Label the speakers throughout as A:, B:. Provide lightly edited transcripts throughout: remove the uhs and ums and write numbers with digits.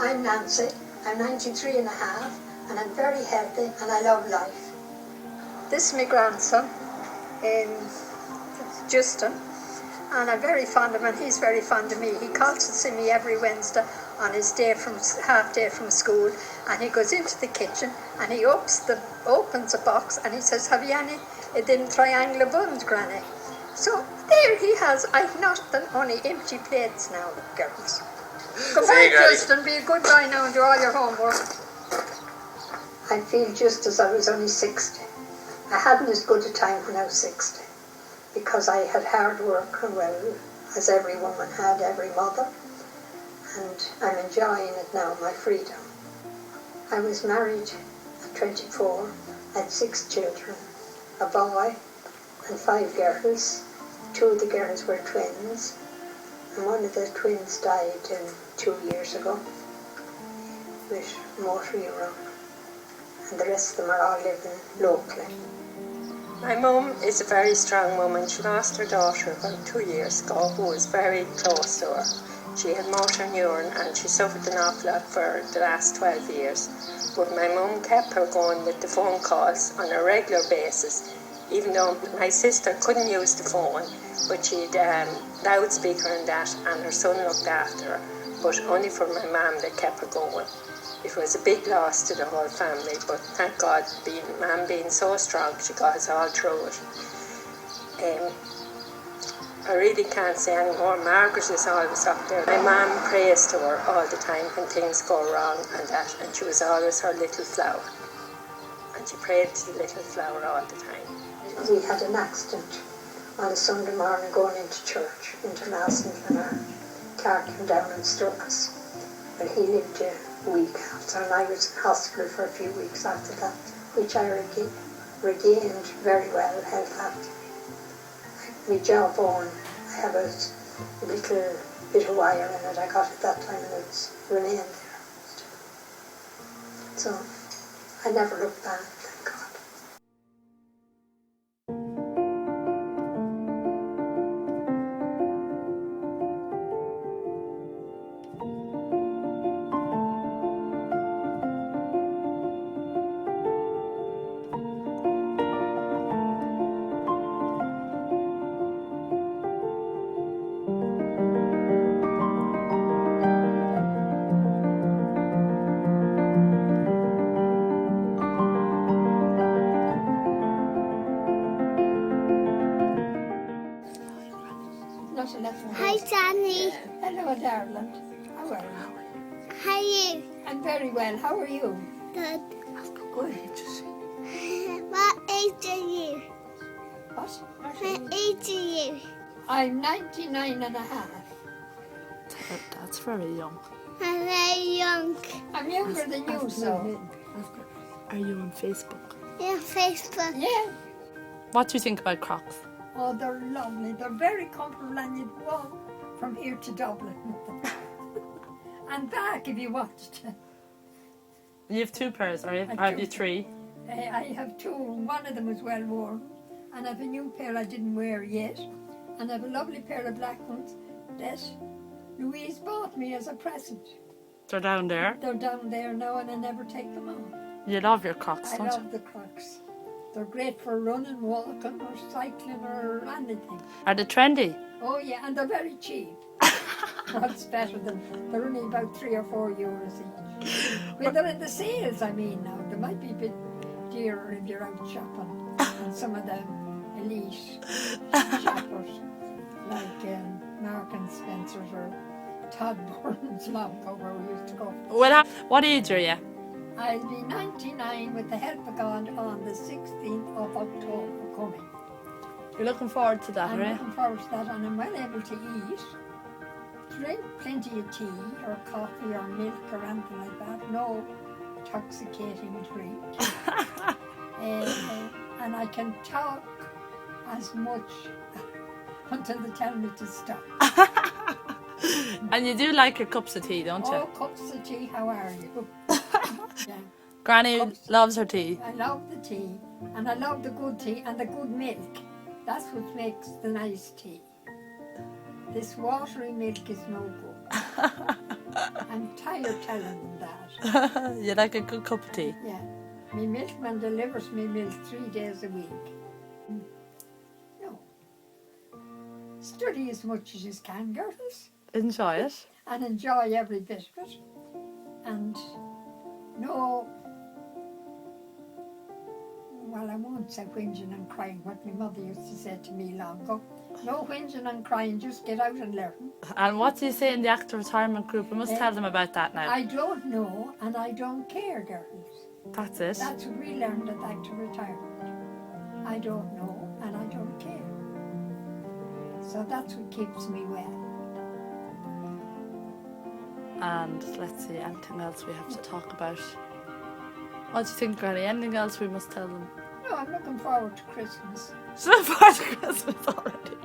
A: I'm Nancy, I'm 93 and a half, and I'm very healthy and I love life. This is my grandson, Justin, and I'm very fond of him and he's very fond of me. He calls to see me every Wednesday on his half day from school, and he goes into the kitchen and he opens a box and he says, "Have you any them triangular buns, Granny?" So there he has. I've nothing, only empty plates now, girls. Goodbye, Justin. Be a good boy now and do all your homework. I feel just as I was only 60. I hadn't as good a time when I was 60 because I had hard work, well, as every woman had, every mother. And I'm enjoying it now, my freedom. I was married at 24, had 6 children, a boy and 5 girls. 2 of the girls were twins, and one of the twins died 2 years ago with motor neuron, and the rest of them are all living locally.
B: My mum is a very strong woman. She lost her daughter about 2 years ago, who was very close to her. She had motor neuron and she suffered an awful lot for the last 12 years. But my mum kept her going with the phone calls on a regular basis, even though my sister couldn't use the phone, but she'd loudspeaker and that, and her son looked after her. But only for my mum they kept her going. It was a big loss to the whole family, but thank God, Mum being so strong, she got us all through it. I really can't say any more. Margaret is always up there. My mum prays to her all the time when things go wrong and that, and she was always her little flower. And she prayed to the little flower all the time.
A: We had an accident on a Sunday morning going into church, into Mass in Glenara. Car came down and struck us. But he lived a week after, and I was in hospital for a few weeks after that, which I regained very well, health after. My jawbone, I have a little bit of wire in it. I got it that time and it's remained there. So I never looked back, thank God.
C: Hi, Danny.
A: Hello, darling. How are you?
C: How are you?
A: I'm very well. How are you?
C: Good.
A: Good.
C: What age are you?
A: What?
C: What age are you?
A: I'm 99 and a half.
D: That's very young.
C: I'm very young.
A: I'm younger than you, so.
D: Are you on Facebook?
C: Yeah, Facebook.
A: Yeah.
D: What do you think about Crocs?
A: Oh, they're lovely. They're very comfortable, and you'd walk from here to Dublin with them. And back if you wanted to.
D: You have 2 pairs, or
A: I
D: have
A: do.
D: you 3?
A: I have 2. One of them is well worn, and I have a new pair I didn't wear yet. And I have a lovely pair of black ones that Louise bought me as a present.
D: They're down there.
A: They're down there now, and I never take them off.
D: You love your Crocs,
A: I
D: don't you?
A: love the Crocs. They're great for running, walking, or cycling, or anything.
D: Are they trendy?
A: Oh yeah, and they're very cheap. What's better than they're only about 3 or 4 euros each. When they're in the sales, I mean now, they might be a bit dearer if you're out shopping. And some of the elite shoppers, like Mark and Spencer's or Todd Burns Lomco, where we used to go.
D: Well, what age are you?
A: I'll be 99 with the help of God on the 16th of October coming.
D: You're looking forward to that,
A: I'm
D: right?
A: looking forward to that, and I'm well able to eat. Drink plenty of tea or coffee or milk or anything like that. No intoxicating drink. And I can talk as much until they tell me to stop.
D: And you do like your cups of tea, don't you?
A: Oh, cups of tea, how are you? Yeah.
D: Granny
A: Cups.
D: loves her tea.
A: I love the tea, and I love the good tea and the good milk. That's what makes the nice tea. This watery milk is no good. I'm tired telling them that.
D: You like a good cup of tea?
A: Yeah. My milkman delivers me milk 3 days a week. No. Study as much as you can, girls,
D: Enjoy it.
A: and enjoy every bit of it. And no, well, I won't say whinging and crying, what my mother used to say to me long ago. No whinging and crying, just get out and learn.
D: And what do you say in the active retirement group? We must tell them about that now.
A: I don't know and I don't care, girls.
D: That's it.
A: That's what we learned at active retirement. I don't know and I don't care. So that's what keeps me well.
D: And let's see, anything else we have to talk about? What do you think, Granny? Anything else we must tell them?
A: No, I'm looking forward to Christmas.
D: It's not part of Christmas already.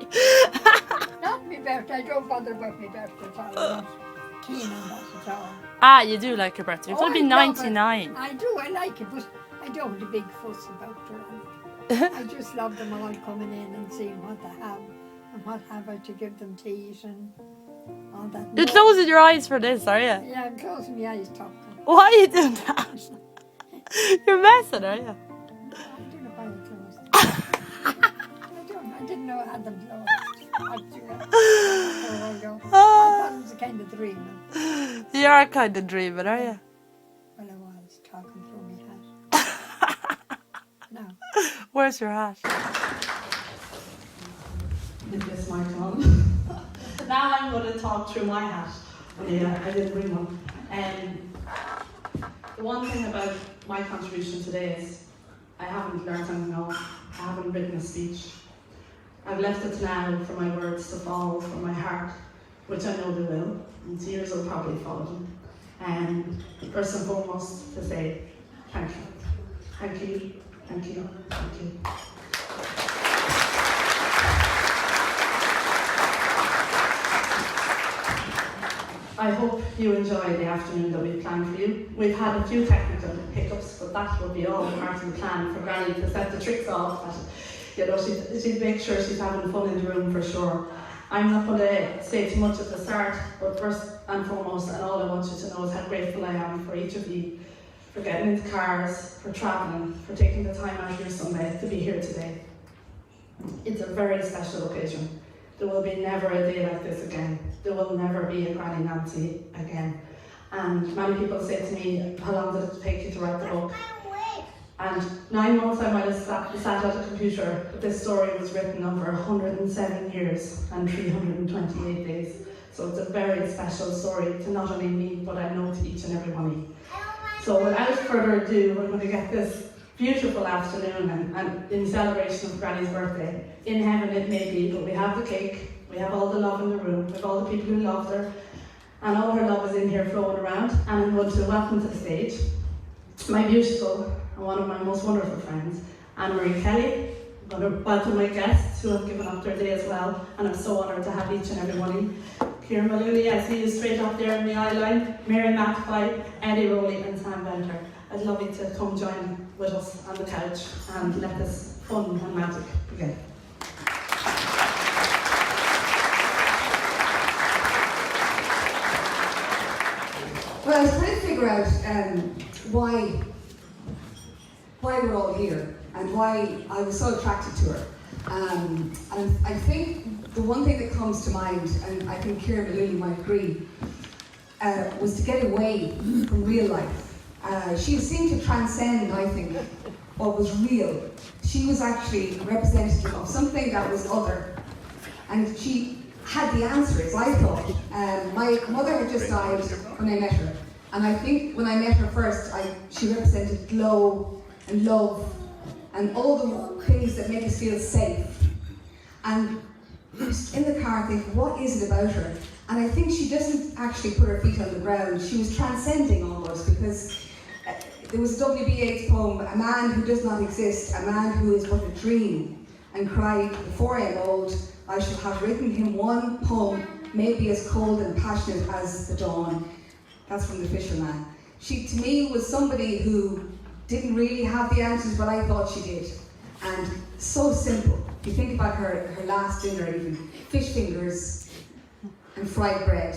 A: Not my birthday, I don't bother about my birthday at all. I'm not keen on that at all.
D: Ah, you do like your birthday. You're going to be
A: I love it.
D: 99.
A: I do, I like it, but I don't have a big fuss about it. I just love them all coming in and seeing what they have and what have I to give them to eat and all that.
D: You're closing your eyes for this, are you?
A: Yeah, I'm closing my eyes talking.
D: Why are you doing that? You're messing, are you?
A: I don't know why I closed them. I didn't know I had them closed. I thought it was a kind of dreaming.
D: You are kind of dreaming, are you?
A: Well, I was talking through my hat. No.
D: Where's your hat?
E: Is this my turn? Now I'm going to talk through my hat. Oh, yeah, I didn't bring one. The one thing about my contribution today is I haven't learned anything else. I haven't written a speech. I've left it now for my words to fall from my heart, which I know they will, and tears will probably follow them. First and foremost, to say thank you. Thank you, thank you, thank you. I hope you enjoy the afternoon that we've planned for you. We've had a few technical hiccups, but that will be all part of the plan for Granny to set the tricks off. That, you know, she'd make sure she's having fun in the room for sure. I'm not going to say too much at the start, but first and foremost, and all I want you to know is how grateful I am for each of you, for getting into cars, for travelling, for taking the time out of your Sunday to be here today. It's a very special occasion. There will be never a day like this again. There will never be a Granny Nancy again. And many people say to me, how long did it take you to write the book? And 9 months I might have sat at a computer, but this story was written over 107 years and 328 days. So it's a very special story to not only me, but I know to each and every one of you. So without further ado, we're going to get this beautiful afternoon and in celebration of Granny's birthday. In heaven it may be, but we have the cake, we have all the love in the room, we have all the people who loved her, and all her love is in here flowing around. And I'm going to welcome to the stage my beautiful and one of my most wonderful friends, Anne-Marie Kelly. I'm going to welcome my guests who have given up their day as well, and I'm so honoured to have each and every one of you. Kieran Maloney, I see you straight up there in the eye line, Mary McAfee, Eddie Rowley and Sam Venter. I'd love you to come join with us on the couch and let this fun and magic begin.
F: Well, I was trying to figure out why we're all here and why I was so attracted to her. And I think the one thing that comes to mind, and I think Kieran Maloney might agree, was to get away from real life. She seemed to transcend, I think, what was real. She was actually a representative of something that was other. And she had the answers, I thought. My mother had just died when I met her. And I think when I met her first, she represented glow and love and all the things that make us feel safe. And I was in the car thinking, what is it about her? And I think she doesn't actually put her feet on the ground. She was transcending almost, because there was a W.B. Yeats poem, a man who does not exist, a man who is but a dream, and cried, before I am old, I shall have written him one poem, maybe as cold and passionate as the dawn. That's from The Fisherman. She, to me, was somebody who didn't really have the answers, but I thought she did. And so simple. You think about her last dinner even, fish fingers and fried bread.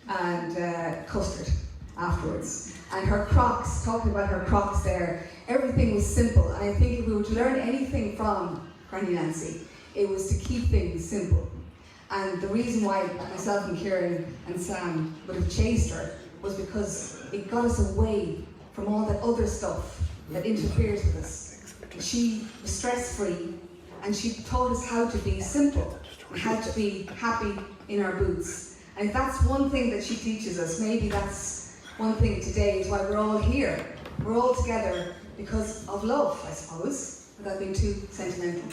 F: and custard afterwards. And her Crocs, talking about her Crocs there, everything was simple. And I think if we were to learn anything from Granny Nancy, it was to keep things simple. And the reason why myself and Kieran and Sam would have chased her was because it got us away from all that other stuff that interferes with us. She was stress-free, and she taught us how to be simple, and how to be happy in our boots. And if that's one thing that she teaches us, maybe that's one thing today is why we're all here. We're all together because of love, I suppose, without being too sentimental.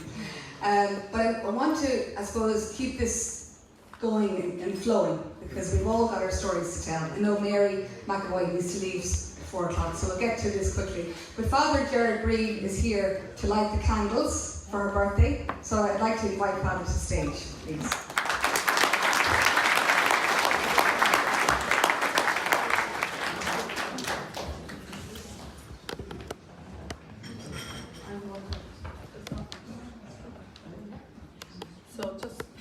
F: But I want to, I suppose, keep this going and flowing, because we've all got our stories to tell. I know Mary McAvoy needs to leave 4 o'clock, so we'll get to this quickly. But Father Gerard Breed is here to light the candles for her birthday, so I'd like to invite Father to the stage, please.
D: So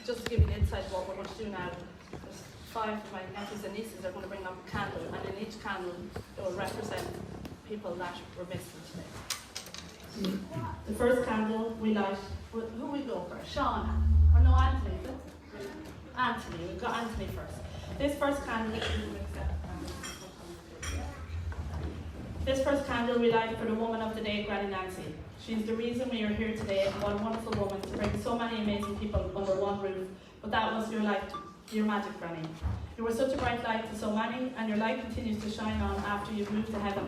D: just to give you an insight of what we're going to do now, there's 5 of my nephews and nieces are going to bring up a candle, and in each candle it will represent people that were missing today. The first candle we light, who we go for? Sean? Or no, Anthony, is it? Anthony, we've got Anthony first. This first candle we light for the woman of the day, Granny Nancy. She's the reason we are here today, and what a wonderful woman to bring so many amazing people under one roof. But that was your light, your magic, Granny. You were such a bright light to so many, and your light continues to shine on after you've moved to heaven.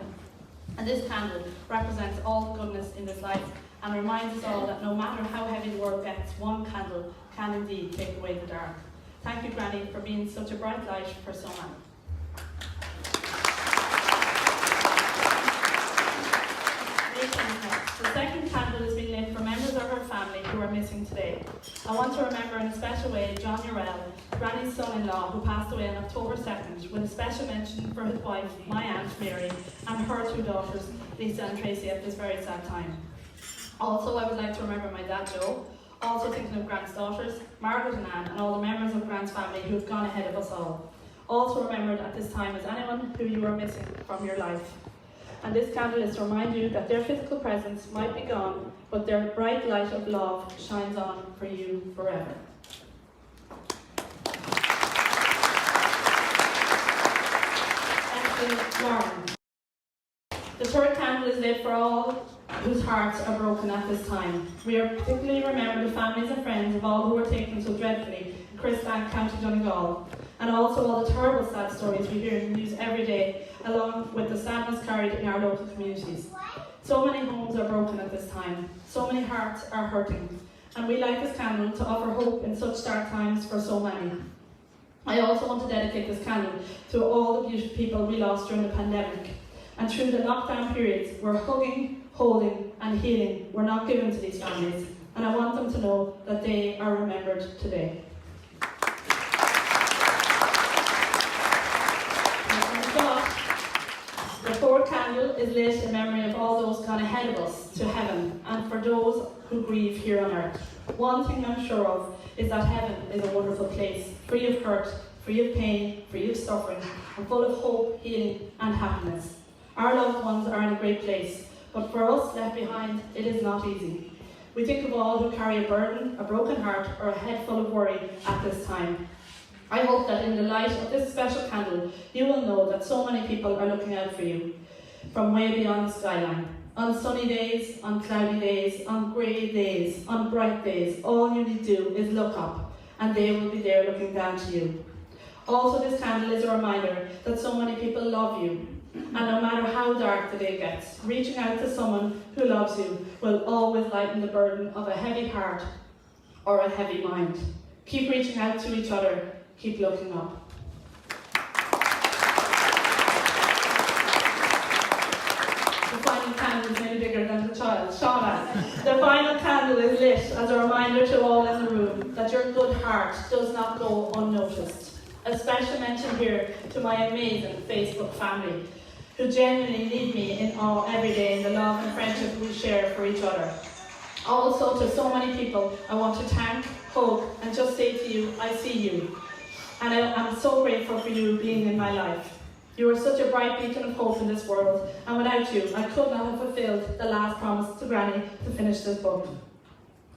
D: And this candle represents all the goodness in this life, and reminds us all that no matter how heavy the world gets, one candle can indeed take away the dark. Thank you, Granny, for being such a bright light for so many. The second candle is being lit for members of her family who are missing today. I want to remember in a special way John Urell, Granny's son-in-law, who passed away on October 2nd, with a special mention for his wife, my Aunt Mary, and her 2 daughters, Lisa and Tracy, at this very sad time. Also, I would like to remember my dad, Joe, also thinking of Grant's daughters, Margaret and Anne, and all the members of Grant's family who have gone ahead of us all. Also remembered at this time is anyone who you are missing from your life. And this candle is to remind you that their physical presence might be gone, but their bright light of love shines on for you forever. Lauren. The third candle is lit for all whose hearts are broken at this time. We are particularly remember the families and friends of all who were taken so dreadfully in Christland, County Donegal, and also all the terrible sad stories we hear in the news every day, along with the sadness carried in our local communities. So many homes are broken at this time, so many hearts are hurting, and we light this candle to offer hope in such dark times for so many. I also want to dedicate this candle to all the beautiful people we lost during the pandemic, and through the lockdown periods where hugging, holding and healing were not given to these families, and I want them to know that they are remembered today. The fourth candle is lit in memory of all those gone ahead of us to heaven, and for those who grieve here on earth. One thing I'm sure of is that heaven is a wonderful place, free of hurt, free of pain, free of suffering, and full of hope, healing and happiness. Our loved ones are in a great place, but for us left behind, it is not easy. We think of all who carry a burden, a broken heart, or a head full of worry at this time. I hope that in the light of this special candle, you will know that so many people are looking out for you from way beyond the skyline. On sunny days, on cloudy days, on grey days, on bright days, all you need to do is look up, and they will be there looking down to you. Also, this candle is a reminder that so many people love you, and no matter how dark the day gets, reaching out to someone who loves you will always lighten the burden of a heavy heart or a heavy mind. Keep reaching out to each other. Keep looking up. The final candle is maybe bigger than the child. Shauna. The final candle is lit as a reminder to all in the room that your good heart does not go unnoticed. A special mention here to my amazing Facebook family, who genuinely lead me in awe every day in the love and friendship we share for each other. Also, to so many people, I want to thank, hug, and just say to you, I see you. and I'm so grateful for you being in my life. You are such a bright beacon of hope in this world, and without you, I could not have fulfilled the last promise to Granny to finish this book.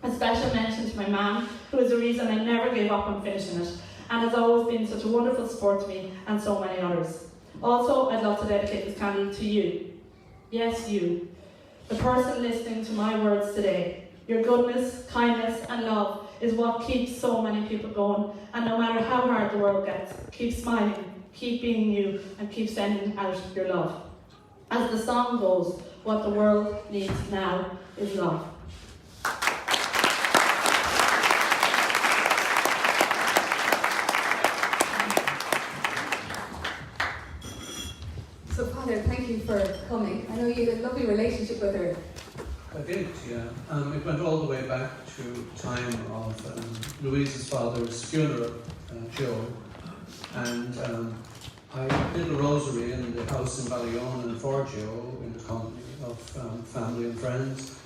D: A special mention to my mum, who is the reason I never gave up on finishing it, and has always been such a wonderful support to me and so many others. Also, I'd love to dedicate this candle to you. Yes, you. The person listening to my words today. Your goodness, kindness and love is what keeps so many people going, and no matter how hard the world gets, keep smiling, keep being you, and keep sending out your love. As the song goes, what the world needs now is love.
F: So, Father, thank you for coming. I know you had a lovely relationship with her.
G: I did, yeah. It went all the way back to time of Louise's father's funeral, Joe, and I did a rosary in the house in Ballyonne for Joe in the company of family and friends.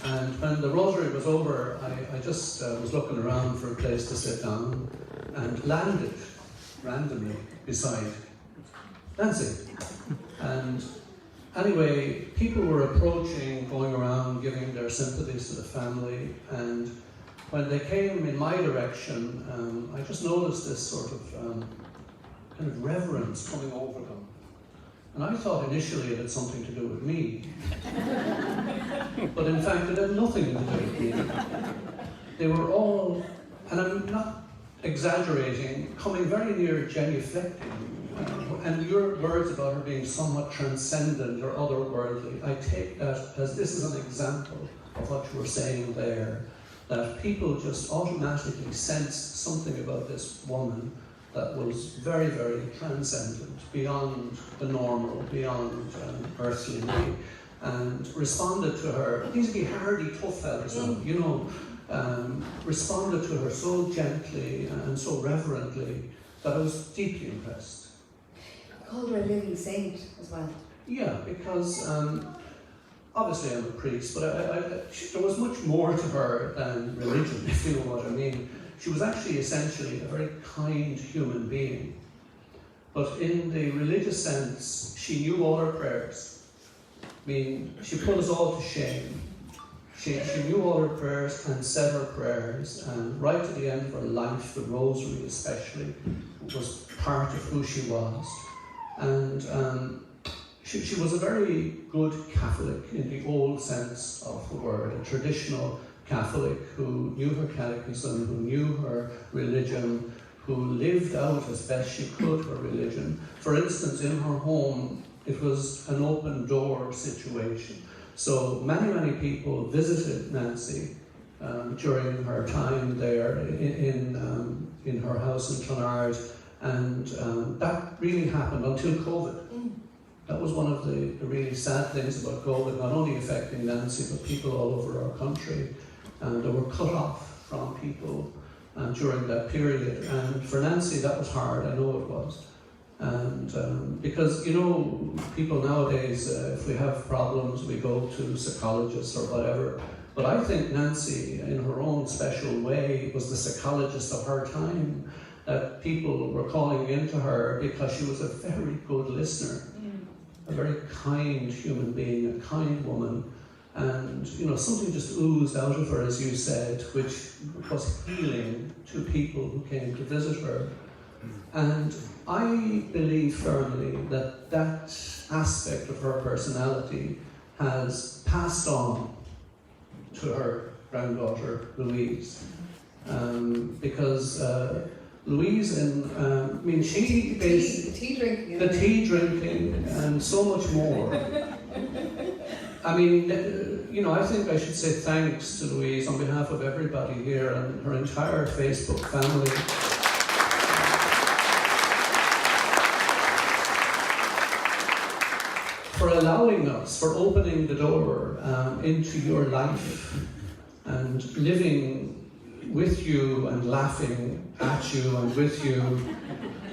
G: And when the rosary was over, I just was looking around for a place to sit down and landed randomly beside Nancy. And anyway, people were approaching, going around, giving their sympathies to the family, and when they came in my direction, I just noticed this sort of kind of reverence coming over them. And I thought initially it had something to do with me. But in fact, it had nothing to do with me. They were all, and I'm not exaggerating, coming very near genuflecting. And your words about her being somewhat transcendent or otherworldly, I take that as this is an example of what you were saying there, that people just automatically sensed something about this woman that was very, very transcendent, beyond the normal, beyond earthly, and responded to her. These would be hardy, tough fellas, you know, responded to her so gently and so reverently that I was deeply impressed.
F: Called her a living saint as well.
G: Yeah, because obviously I'm a priest, but there was much more to her than religion, if you know what I mean. She was actually essentially a very kind human being. But in the religious sense, she knew all her prayers. I mean, she put us all to shame. She knew all her prayers and said her prayers, and right to the end of her life, the rosary especially, was part of who she was. And she was a very good Catholic in the old sense of the word, a traditional Catholic who knew her catechism, who knew her religion, who lived out as best she could her religion. For instance, in her home, it was an open door situation. So many people visited Nancy during her time there in her house in Clonard. And that really happened until COVID. That was one of the really sad things about COVID, not only affecting Nancy, but people all over our country. And they were cut off from people during that period. And for Nancy, that was hard, I know it was. And because, you know, people nowadays, if we have problems, we go to psychologists or whatever. But I think Nancy, in her own special way, was the psychologist of her time. That people were calling into her because she was a very good listener, a very kind human being, a kind woman, and you know, something just oozed out of her, as you said, which was healing to people who came to visit her. And I believe firmly that that aspect of her personality has passed on to her granddaughter Louise, because Louise, I mean, she is
F: the tea drinking,
G: the tea drinking, and so much more. I mean, you know, I think I should say thanks to Louise on behalf of everybody here and her entire Facebook family. For allowing us, for opening the door into your life and living with you and laughing at you and with you,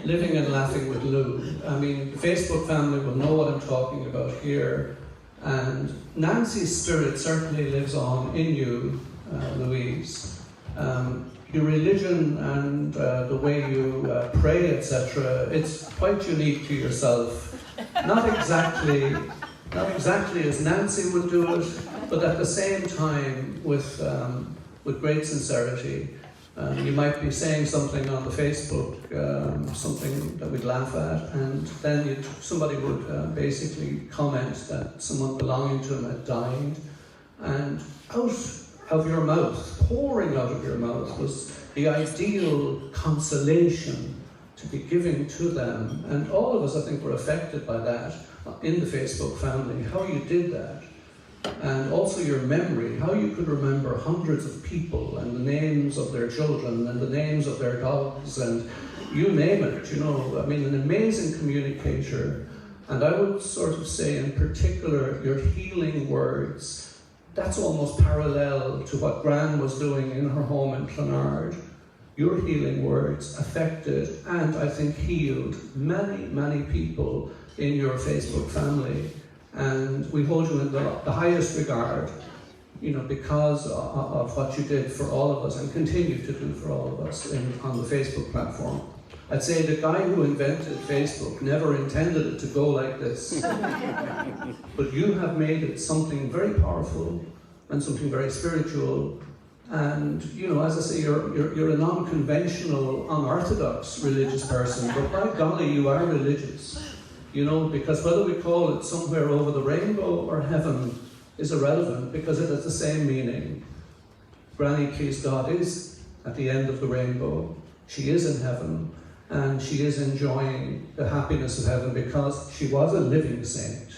G: living and laughing with Lou. I mean, the Facebook family will know what I'm talking about here. And Nancy's spirit certainly lives on in you, Louise. your religion and the way you pray, etc., it's quite unique to yourself. Not exactly as Nancy would do it, but at the same time with great sincerity. You might be saying something on the Facebook, something that we'd laugh at, and then somebody would basically comment that someone belonging to him had died, and out of your mouth, pouring out of your mouth, was the ideal consolation to be giving to them. And all of us, I think, were affected by that in the Facebook family, how you did that. And also your memory, how you could remember hundreds of people and the names of their children and the names of their dogs and you name it, you know. I mean, an amazing communicator. And I would sort of say in particular, your healing words, that's almost parallel to what Gran was doing in her home in Clonard. Your healing words affected and I think healed many, many people in your Facebook family. And we hold you in the highest regard, you know, because of what you did for all of us and continue to do for all of us on the Facebook platform. I'd say the guy who invented Facebook never intended it to go like this. But you have made it something very powerful and something very spiritual. And, you know, as I say, you're a non-conventional, unorthodox religious person, but by golly, you are religious. You know, because whether we call it somewhere over the rainbow or heaven is irrelevant, because it has the same meaning. Granny Keys God is at the end of the rainbow. She is in heaven, and she is enjoying the happiness of heaven because she was a living saint.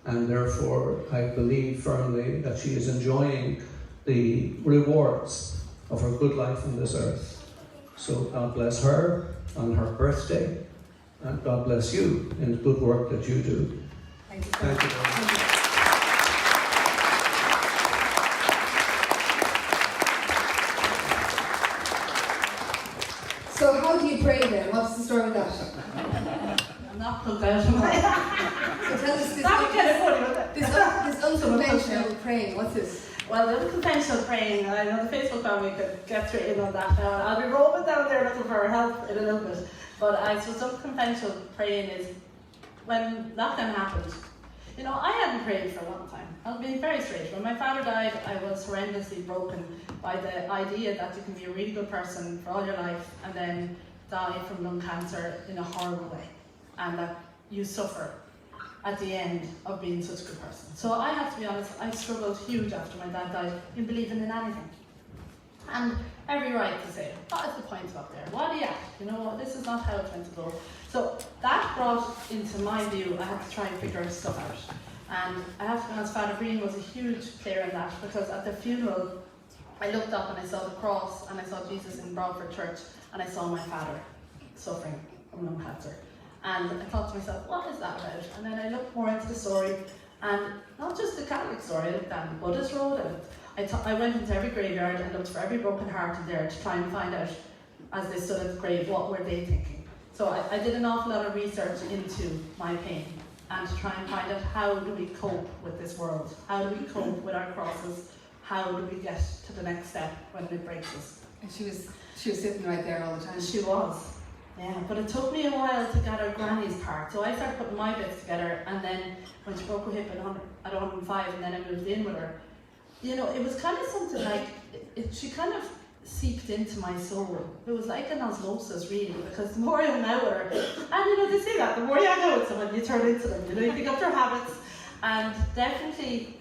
G: And therefore, I believe firmly that she is enjoying the rewards of her good life on this earth. So God bless her on her birthday. And God bless you in the good work that you do.
F: Thank you.
G: Thank you very much.
F: So how do you pray then? What's the story with that?
E: I'm not put out of my...
F: So tell us this,
E: That would get it funny, wouldn't it?
F: this unconventional praying. What's this?
E: Well, the unconventional praying, I know the Facebook family could get straight in on that now. I'll be roaming down there looking for help in a little bit. But I suppose unconventional praying is when lockdown happened. You know, I hadn't prayed for a long time. I'll be very straight. When my father died, I was horrendously broken by the idea that you can be a really good person for all your life and then die from lung cancer in a horrible way. And that you suffer at the end of being such a good person. So I have to be honest, I struggled huge after my dad died in believing in anything. And every right to say, what is the point up there? What are you at? You know what, this is not how it's meant to go. So that brought into my view, I had to try and figure stuff out. And I have to be honest, Father Green was a huge player in that, because at the funeral, I looked up and I saw the cross and I saw Jesus in Broadford Church and I saw my father suffering from lung cancer. And I thought to myself, what is that about? And then I looked more into the story, and not just the Catholic story, I looked down the Buddhist road, I went into every graveyard and looked for every broken heart in there to try and find out, as they stood at the grave, what were they thinking. So I did an awful lot of research into my pain, and to try and find out how do we cope with this world? How do we cope with our crosses? How do we get to the next step when it breaks us?
F: And she was sitting right there all the time.
E: She was. Yeah, but it took me a while to get her granny's part. So I started putting my bits together, and then when she broke her hip at 105, and then I moved in with her, you know, it was kind of something like, she kind of seeped into my soul. It was like an osmosis, really, because the more I hung out with her, and you know, they say that, the more you hang out with someone, you turn into them, you know, you pick up their habits, and definitely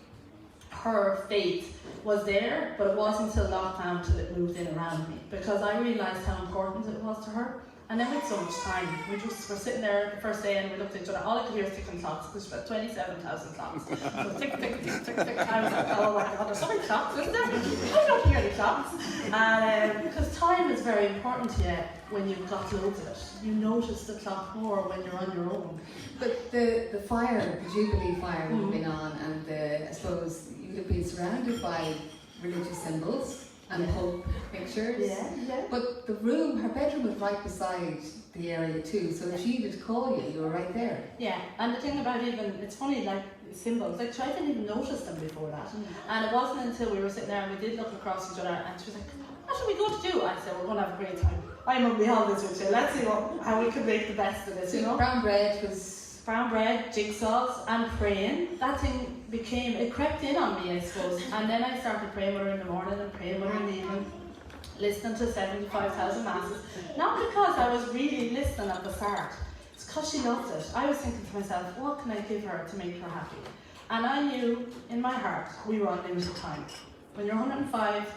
E: her faith was there, but it wasn't until lockdown till it moved in around me, because I realised how important it was to her. And then we had so much time. We just were sitting there the first day and we looked at each other. All I could hear was ticking clocks. There's about 27,000 clocks. So tick, tick, tick, tick, tick. I was like, oh my God, there's so many clocks, isn't there? I don't hear any clocks. And because time is very important to you when you've got loads of it. You notice the clock more when you're on your own.
F: But the fire, the Jubilee fire would have been on, and I suppose you'd have been surrounded by religious symbols and Pope pictures.
E: Yeah.
F: But the room, her bedroom was right beside the area too, so if she did call you, you were right there.
E: Yeah, and the thing about even, it's funny, like symbols, like I didn't even notice them before that. And it wasn't until we were sitting there and we did look across each other and she was like, what are we going to do? I said, we're going to have a great time. I'm going to be honest with you. Let's see how we can make the best of this, you know.
F: Brown bread was...
E: Brown bread, jigsaws, and praying. That thing it crept in on me, I suppose. And then I started praying with her in the morning and praying with her in the evening, listening to 75,000 masses. Not because I was really listening at the start, it's because she loved it. I was thinking to myself, what can I give her to make her happy? And I knew in my heart we were on limited time. When you're 105,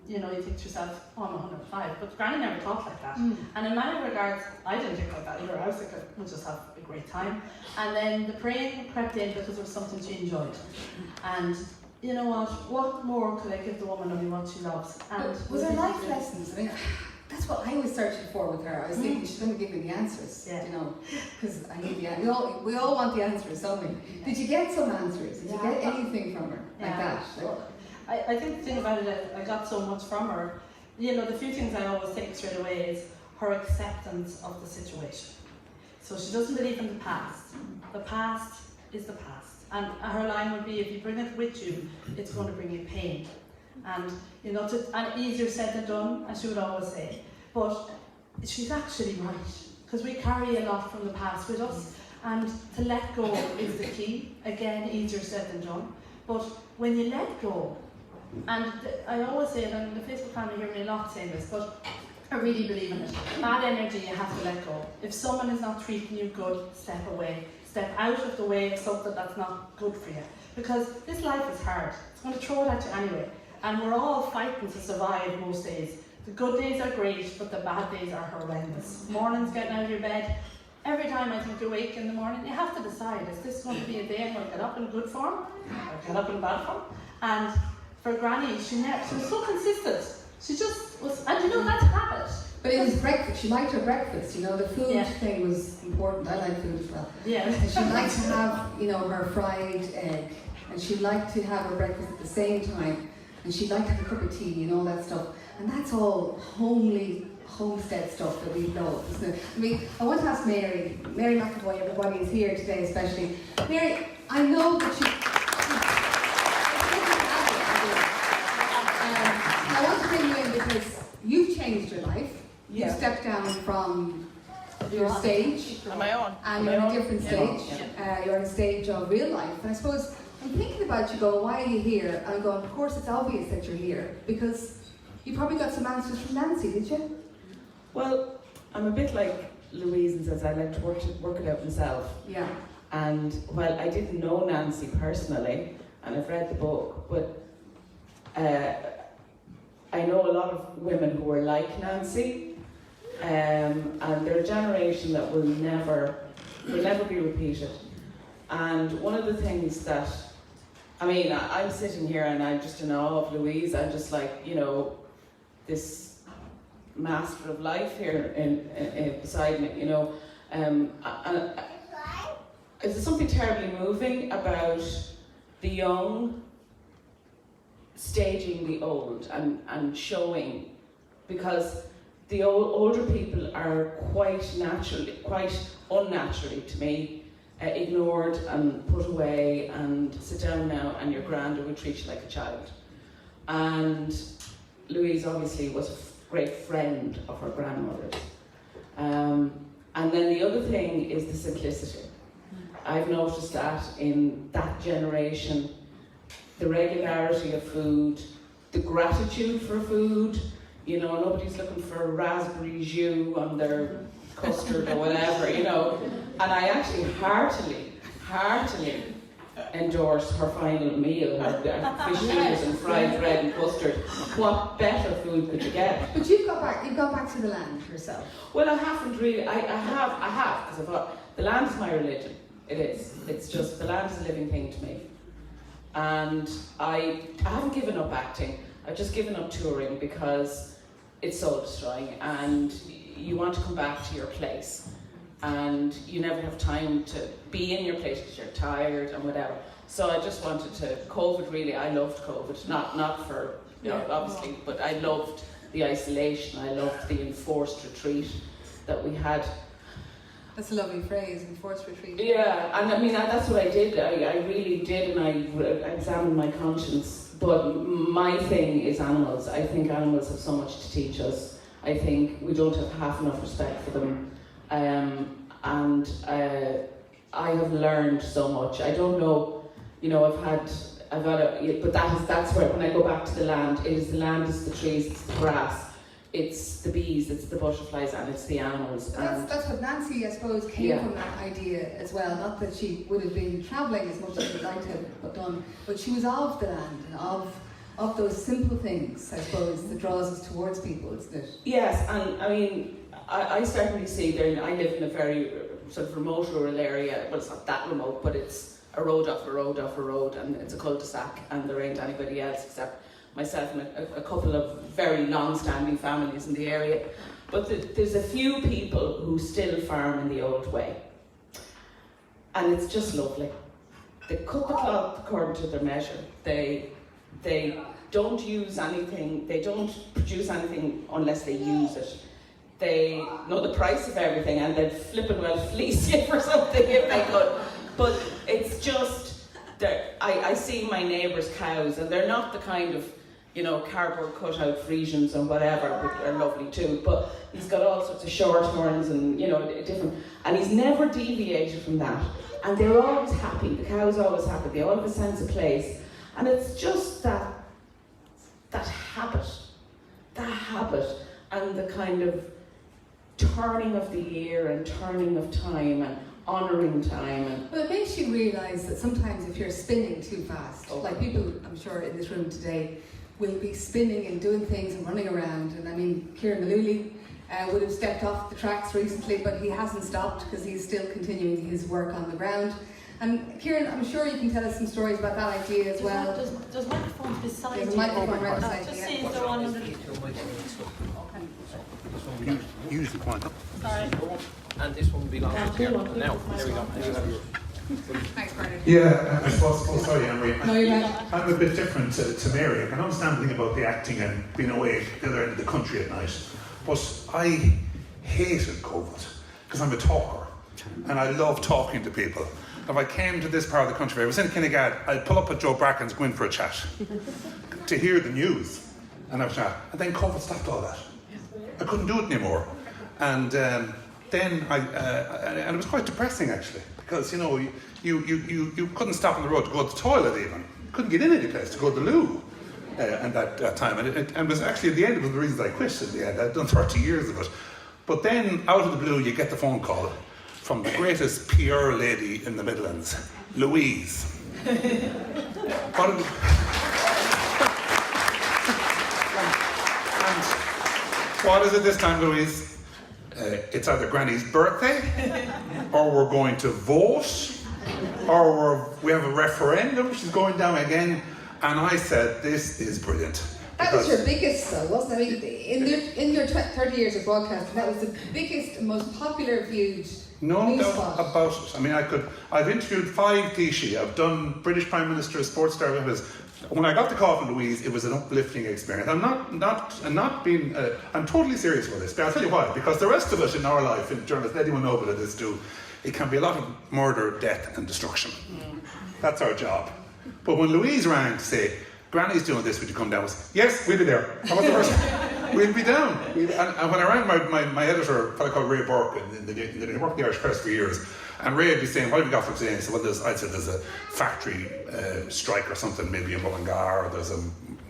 E: you know, you think to yourself, oh, I'm 105. But Granny never talked like that. And in many regards, I didn't think like that either. I was thinking, we'll just have a great time. And then the praying crept in because it was something she enjoyed. And you know what more could I give the woman only what she loves? And
F: was there life lessons? I mean, that's what I was searching for with her. I was thinking she's going to give me the answers, you know, because I need the answers. We all want the answers, don't we? Did you get some answers? Did you get anything from her like that?
E: I think the thing about it, I got so much from her. You know, the few things I always take straight away is her acceptance of the situation. So she doesn't believe in the past. The past is the past. And her line would be, if you bring it with you, it's going to bring you pain. And, you know, and easier said than done, as she would always say. But she's actually right, because we carry a lot from the past with us. And to let go is the key. Again, easier said than done. But when you let go, and I always say it, and the Facebook family hear me a lot saying this, but I really believe in it. Bad energy you have to let go. If someone is not treating you good, step away. Step out of the way of something that's not good for you. Because this life is hard. It's going to throw it at you anyway. And we're all fighting to survive most days. The good days are great, but the bad days are horrendous. Mornings getting out of your bed. Every time I think you wake in the morning, you have to decide, is this going to be a day I'm going to get up in good form or get up in bad form? And for Granny, she was so consistent. She just was, and you know, that's habit.
F: But it was breakfast. She liked her breakfast. You know, the food thing was important. I like food as well.
E: Yeah.
F: And she liked to have, you know, her fried egg, and she liked to have her breakfast at the same time, and she liked to have a cup of tea and all that stuff. And that's all homestead stuff that we love, isn't it? I mean, I want to ask Mary McAvoy. Everybody is here today, especially Mary. I know that I want to bring you in because you've changed your life. You stepped down from your stage.
H: On my own.
F: And you're in a different stage. You're in a stage of real life. And I suppose I'm thinking about you going, why are you here? And I'm going, of course it's obvious that you're here. Because you probably got some answers from Nancy, did you?
H: Well, I'm a bit like Louise and says I like to work it out myself.
F: Yeah.
H: And while I didn't know Nancy personally, and I've read the book, but I know a lot of women who are like Nancy, and they're a generation that will never be repeated. And one of the things that, I mean, I'm sitting here and I'm just in awe of Louise. I'm just like, you know, this master of life here in beside me, you know. And there's something terribly moving about the young staging the old and showing, because the older people are quite unnaturally to me, ignored and put away and sit down now and your granda will treat you like a child. And Louise obviously was a great friend of her grandmother's. And then the other thing is the simplicity. I've noticed that in that generation, the regularity of food, the gratitude for food, you know, nobody's looking for raspberry jus on their custard or whatever, you know. And I actually heartily endorse her final meal, her fish fingers and fried bread and custard. What better food could you get?
F: But you've gone back to the land yourself.
H: Well, I haven't really. I have, because I thought the land is my religion. It is. It's just the land is a living thing to me. And I haven't given up acting. I've just given up touring because it's soul destroying, and you want to come back to your place, and you never have time to be in your place because you're tired and whatever. So I just wanted to. COVID really, I loved COVID. Not for, you know, obviously, but I loved the isolation. I loved the enforced retreat that we had.
F: That's a lovely phrase, enforced retreat.
H: Yeah, and I mean, that's what I did. I really did, and I examined my conscience But my thing is animals. I think animals have so much to teach us. I think we don't have half enough respect for them. And I have learned so much. I don't know, you know, I've had but that's where, when I go back to the land, it is the land, it's the trees, it's the grass, it's the bees, it's the butterflies, and it's the animals.
F: That's what Nancy, I suppose, came from that idea as well. Not that she would have been travelling as much as she'd like to have done, but she was of the land and of those simple things, I suppose, that draws us towards people, isn't it?
H: Yes, and I mean, I certainly see there. I live in a very sort of remote rural area. Well, it's not that remote, but it's a road off a road off a road, and it's a cul-de-sac, and there ain't anybody else except myself and a couple of very long-standing families in the area. But there's a few people who still farm in the old way, and it's just lovely. They cut the cloth according to their measure. They don't use anything. They don't produce anything unless they use it. They know the price of everything, and they'd flippin' well fleece you for something if they could. But it's just that I see my neighbours' cows, and they're not the kind of, you know, cardboard cutout Friesians and whatever, which are lovely too. But he's got all sorts of short horns and, you know, different, and he's never deviated from that. And they're always happy. The cow's always happy. They all have a sense of place, and it's just that habit, and the kind of turning of the year and turning of time and honouring time.
F: Well, it makes you realise that sometimes if you're spinning too fast, like people, I'm sure, in this room today will be spinning and doing things and running around. And I mean, Kieran Malooly would have stepped off the tracks recently, but he hasn't stopped because he's still continuing his work on the ground. And Kieran, I'm sure you can tell us some stories about that idea as well.
I: There's microphones beside you.
F: There's a microphone right beside you.
I: Just see if they're on under the...
J: Use the point.
I: Sorry.
J: And this one will be launched here. Now, there we go.
F: Thanks, Bernard.
J: Yeah, I suppose, sorry, Anne-Marie.
F: No, you're right.
J: I'm a bit different to Mary. I can understand the thing about the acting and being away the other end of the country at night. But I hated COVID because I'm a talker and I love talking to people. If I came to this part of the country, if I was in Kinnegad, I'd pull up at Joe Bracken's, go in for a chat to hear the news and have a chat. And then COVID stopped all that. I couldn't do it anymore. And then and it was quite depressing actually, because you know you couldn't stop on the road to go to the toilet even. You couldn't get in any place to go to the loo at that time. And it was actually at the end of the reasons I quit in the end. I'd done 30 years of it. But then out of the blue you get the phone call from the greatest PR lady in the Midlands, Louise. What is it this time, Louise? It's either Granny's birthday, or we're going to vote, or we have a referendum, she's going down again. And I said, this is brilliant.
F: That was your biggest though, wasn't it? I mean, in your 30 years of broadcasting, that was the biggest and most popular viewed news spot.
J: About it. I mean, I've interviewed 5 Taoiseach, I've done British Prime Minister, sports star. When I got the call from Louise, it was an uplifting experience. I'm I'm totally serious about this, but I'll tell you why. Because the rest of it in our life, in journalism, anyone know what it is too, it can be a lot of murder, death and destruction. That's our job. But when Louise rang to say, Granny's doing this, would you come down? I was, yes, we'll be there. I was the first. We'll be down. And when I rang my editor, a fellow called Ray Burke, he worked in the Irish Press for years, and Ray would be saying, what have you got for today? He said, well, I'd say there's a factory strike or something, maybe in Mullingar, or there's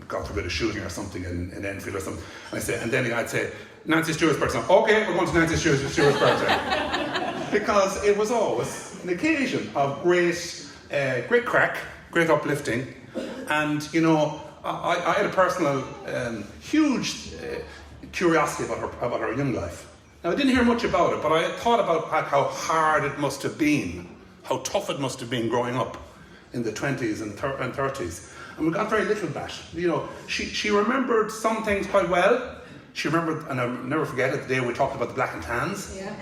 J: got a bit of shooting or something in Enfield or something. And then I'd say, Nancy Stewart's birthday. Okay, we're going to Nancy Stewart's birthday. Because it was always an occasion of great crack, great uplifting. And, you know, I had a personal, huge curiosity about her young life. Now, I didn't hear much about it, but I thought about how hard it must have been, how tough it must have been growing up in the 20s and 30s. And we got very little of that. You know, she remembered some things quite well. She remembered, and I'll never forget it, the day we talked about the Black and Tans. Yeah.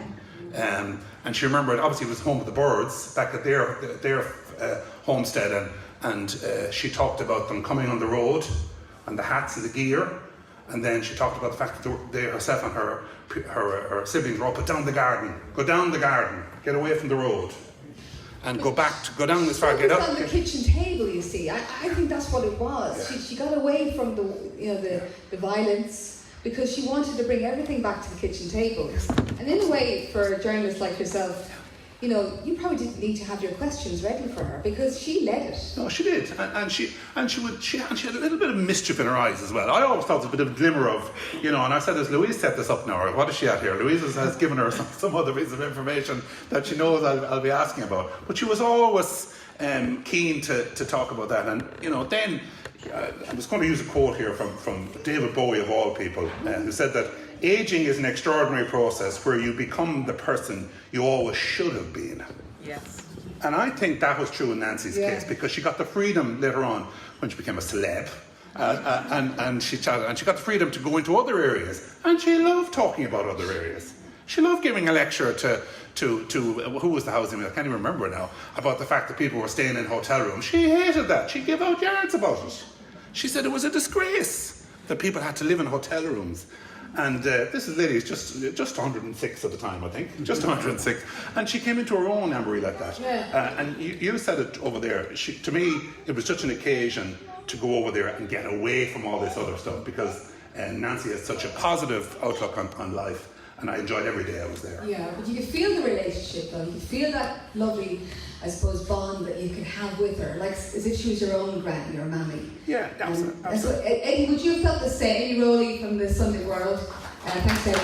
J: And she remembered, obviously it was Home of the Birds, back at their homestead, and she talked about them coming on the road, and the hats and the gear. And then she talked about the fact that they herself and her siblings were all put down the garden, go down the garden, get away from the road. and go down this far, get up.
F: On the kitchen table, you see. I think that's what it was.
J: Yeah.
F: She got away from the violence because she wanted to bring everything back to the kitchen table. And in a way, for a journalist like yourself, you probably didn't need to have your questions ready for her because she led it.
J: No, she did, and she had a little bit of mischief in her eyes as well. I always felt a bit of a glimmer of, and I said, "Has Louise set this up now, or what is she at here?" Louise has given her some other piece of information that she knows I'll be asking about. But she was always keen to talk about that, and then I was going to use a quote here from David Bowie of all people, who said that aging is an extraordinary process where you become the person you always should have been.
H: Yes.
J: And I think that was true in Nancy's case, because she got the freedom later on when she became a celeb, and she got the freedom to go into other areas, and she loved talking about other areas. She loved giving a lecture to who was the housing? I can't even remember now, about the fact that people were staying in hotel rooms. She hated that. She gave out yards about it. She said it was a disgrace that people had to live in hotel rooms. And this lady is just 106 at the time, I think, just 106. And she came into her own, Anne-Marie, like that.
F: Yeah.
J: And you said it over there. To me, it was such an occasion to go over there and get away from all this other stuff, because Nancy has such a positive outlook on life. And I enjoyed every day I was there.
F: Yeah, but you could feel the relationship, though. You could feel that lovely, I suppose, bond that you could have with her, like as if she was your own granny or mammy.
J: Yeah, absolutely.
F: So, Eddie, would you have felt the same? Eddie Rowley from the Sunday World. Thanks, Eddie.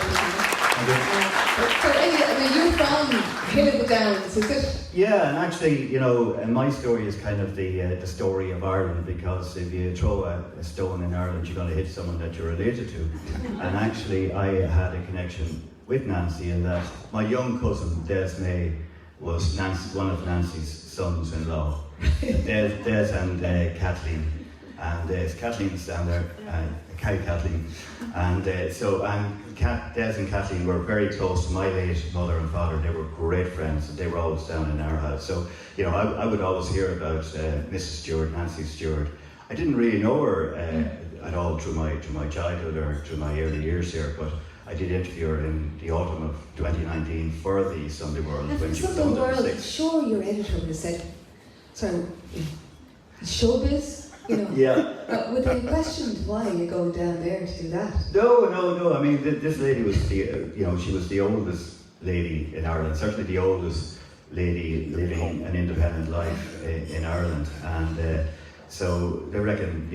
F: But Eddie, you're from Hill of the Downs, is it?
K: Yeah, and actually, my story is kind of the story of Ireland, because if you throw a stone in Ireland, you're going to hit someone that you're related to. And actually, I had a connection with Nancy in that my young cousin, Des May, was one of Nancy's sons-in-law. Des and Kathleen. And Kathleen's down there, Kathleen. And Des and Kathleen were very close to my late mother and father. They were great friends, and they were always down in our house. So, I would always hear about Mrs. Stewart, Nancy Stewart. I didn't really know her at all through my childhood or through my early years here, but I did interview her in the autumn of 2019 for the Sunday World
F: And
K: when
F: for
K: she was
F: Sunday World,
K: 106.
F: sure, your editor would have said, sorry, showbiz?
K: Yeah.
F: Would they have questioned why you go down there to do that?
K: No. I mean, this lady was she was the oldest lady in Ireland, certainly the oldest lady living an independent life in Ireland, and so they reckon,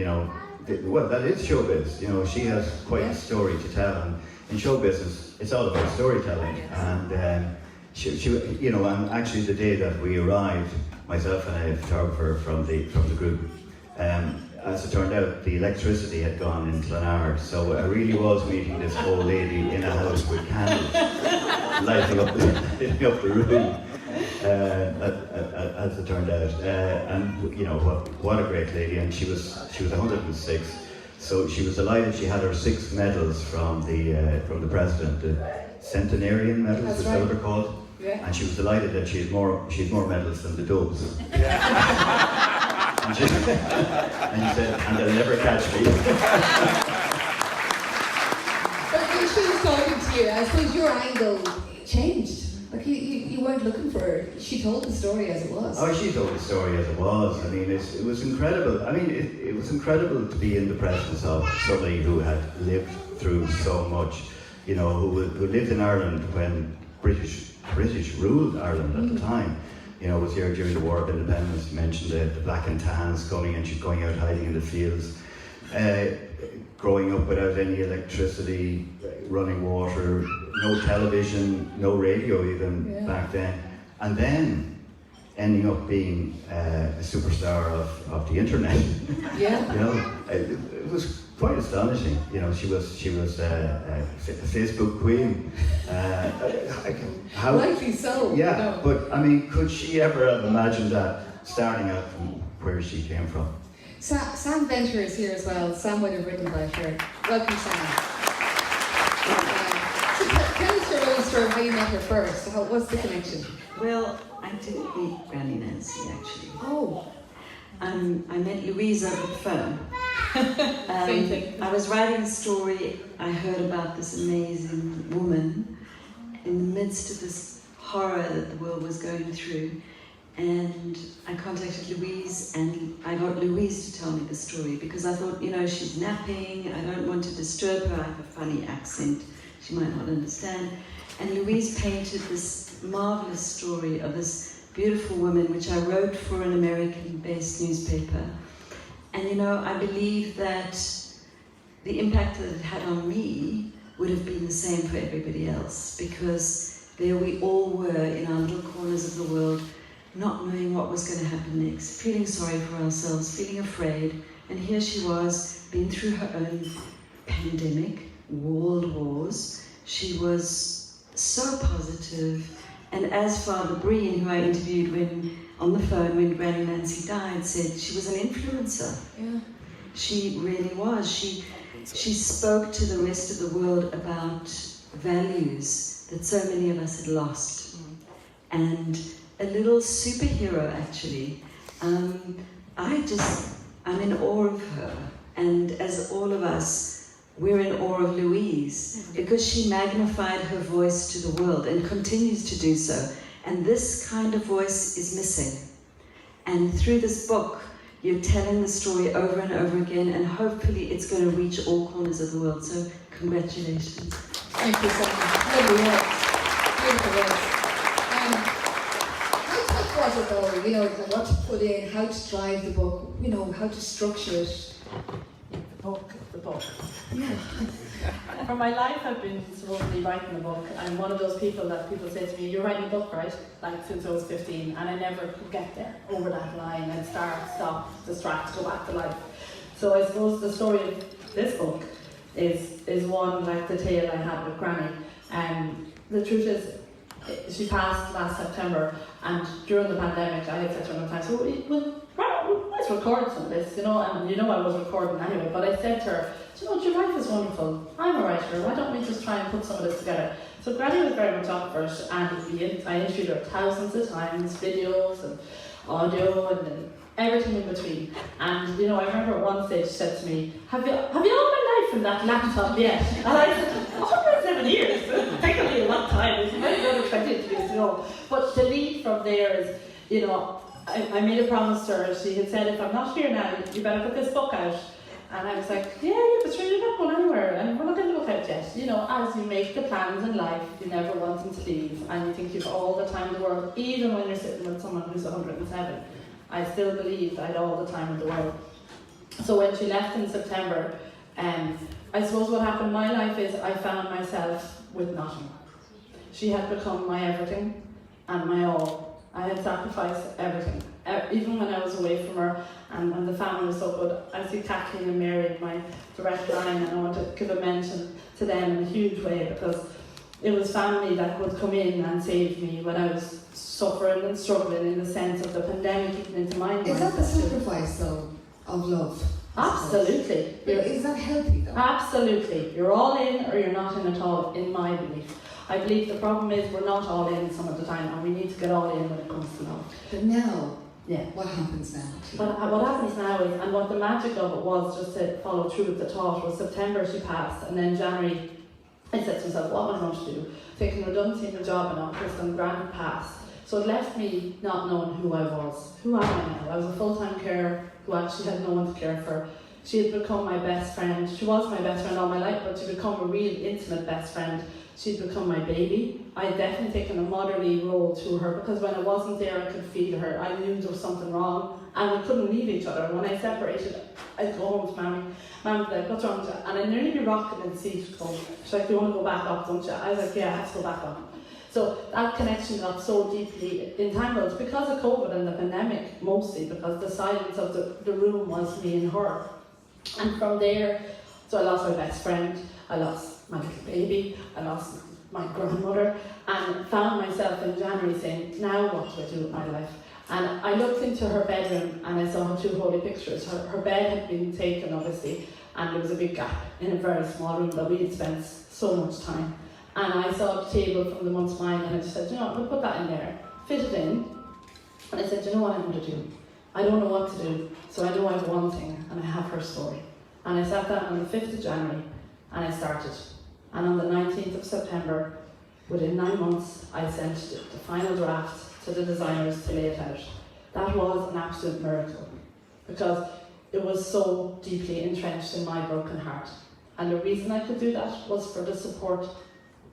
K: well, that is showbiz. She has quite a story to tell, and in show business, it's all about storytelling. And she, and actually the day that we arrived, myself and a photographer from the group. As it turned out, the electricity had gone in Clonard, so I really was meeting this old lady in a house with candles, lighting up the room, as it turned out. And what a great lady! And she was 106, so she was delighted. She had her 6 medals from the president, the centenarian medals, is that what they're called?
F: Yeah.
K: And she was delighted that she had more medals than the Dubs. And she said, and they'll never catch me.
F: But when she was talking to you, I suppose your angle changed. Like you weren't looking for her. She told the story as it was.
K: Oh, she told the story as it was. I mean, it was incredible. I mean, it was incredible to be in the presence of somebody who had lived through so much, who lived in Ireland when British ruled Ireland at the time. Was here during the War of Independence. You mentioned the black and tans coming and going out hiding in the fields. Growing up without any electricity, running water, no television, no radio even back then. And then ending up being a superstar of the internet.
F: Yeah.
K: It was quite astonishing. She was a Facebook queen.
F: Rightly so.
K: Yeah, but I mean, could she ever have imagined that starting out from where she came from?
F: Sam Venter is here as well. Sam would have written about her. Welcome, Sam. So tell us your own story, how you met her first. What's the connection?
L: Well, I didn't meet Granny Nancy actually.
F: Oh.
L: I met Louise over the phone.
D: Same thing.
L: I was writing a story. I heard about this amazing woman in the midst of this horror that the world was going through, and I contacted Louise, and I got Louise to tell me the story because I thought, you know, she's napping, I don't want to disturb her, I have a funny accent, she might not understand. And Louise painted this marvelous story of this beautiful woman, which I wrote for an American-based newspaper. And you know, I believe that the impact that it had on me would have been the same for everybody else, because there we all were in our little corners of the world, not knowing what was going to happen next, feeling sorry for ourselves, feeling afraid. And here she was, been through her own pandemic, world wars. She was so positive. And as Father Breen, who I interviewed on the phone when Granny Nancy died, said she was an influencer.
H: Yeah.
L: She really was. She spoke to the rest of the world about values that so many of us had lost. And a little superhero, actually. I'm in awe of her. And as all of us, we're in awe of Louise, because she magnified her voice to the world and continues to do so. And this kind of voice is missing. And through this book, you're telling the story over and over again, and hopefully it's going to reach all corners of the world. So congratulations.
F: Thank you so much. Lovely words. Beautiful words. How tough was it though, you know, what to put in, how to drive the book, you know, how to structure it?
D: The book.
F: Yeah.
D: For my life, I've been supposedly writing a book. I'm one of those people that people say to me, "You're writing a book, right?" Like since I was 15, and I never could get there over that line and start, stop, distract, go back to life. So I suppose the story of this book is one like the tale I had with Granny. The truth is, she passed last September, and during the pandemic, I had said to her one time, "So let's record some of this, you know," and you know I was recording anyway, but I said to her, "Do you know, your life is wonderful. I'm a writer, why don't we just try and put some of this together?" So Granny was very much up for it, and I interviewed her thousands of times, videos and audio and everything in between. And you know, I remember at one stage she said to me, have you all my life in that laptop yet? And I said, 107 years, it's taken me a long time, it's very another 20 years to go. But the lead from there is, you know, I made a promise to her. She had said, "If I'm not here now, you better put this book out." And I was like, yeah, but sure, you're not going anywhere, and we're not going to look out yet. You know, as you make the plans in life, you never want them to leave, and you think you've all the time in the world, even when you're sitting with someone who's 107. I still believed I had all the time in the world. So when she left in September, I suppose what happened in my life is I found myself with nothing. She had become my everything and my all. I had sacrificed everything, even when I was away from her, and the family was so good. I see Kathleen and Mary in my direct line, and I want to give a mention to them in a huge way, because it was family that would come in and save me when I was suffering and struggling in the sense of the pandemic eating into my mind.
F: Is that the sacrifice though, of love?
D: Absolutely.
F: Is that healthy though?
D: Absolutely. You're all in or you're not in at all, in my belief. I believe the problem is we're not all in some of the time, and we need to get all in when it comes to love.
F: But now,
D: yeah,
F: what happens now?
D: What happens now is, and what the magic of it was, just to follow through with the thought, was September she passed, and then January I said to myself, what am I going to do? Taking redundancy in the job in August, and Grant passed. So it left me not knowing who I was. Who am I now? I was a full-time carer who actually had no one to care for. She had become my best friend. She was my best friend all my life, but she had become a real intimate best friend. She'd become my baby. I had definitely taken a motherly role to her, because when I wasn't there, I could feel her. I knew there was something wrong, and we couldn't leave each other. When I separated, I'd go home to Mammy. Mammy would be like, what's wrong with you? And I'd nearly be rocking in the seat. She's like, do you want to go back up, don't you? I was like, yeah, I have to go back up. So that connection got so deeply entangled because of COVID and the pandemic, mostly because the silence of the room was me and her. And from there, so I lost my best friend, I lost my little baby, I lost my grandmother, and found myself in January saying, now what do I do with my life? And I looked into her bedroom and I saw her two holy pictures. Her bed had been taken, obviously, and there was a big gap in a very small room that we had spent so much time. And I saw the table from the month's wine, and I just said, you know, we'll put that in there, fit it in. And I said, you know what I'm going to do? I don't know what to do, so I know I have one thing, and I have her story. And I sat down on the 5th of January, and I started. And on the 19th of September, within 9 months, I sent the final draft to the designers to lay it out. That was an absolute miracle, because it was so deeply entrenched in my broken heart. And the reason I could do that was for the support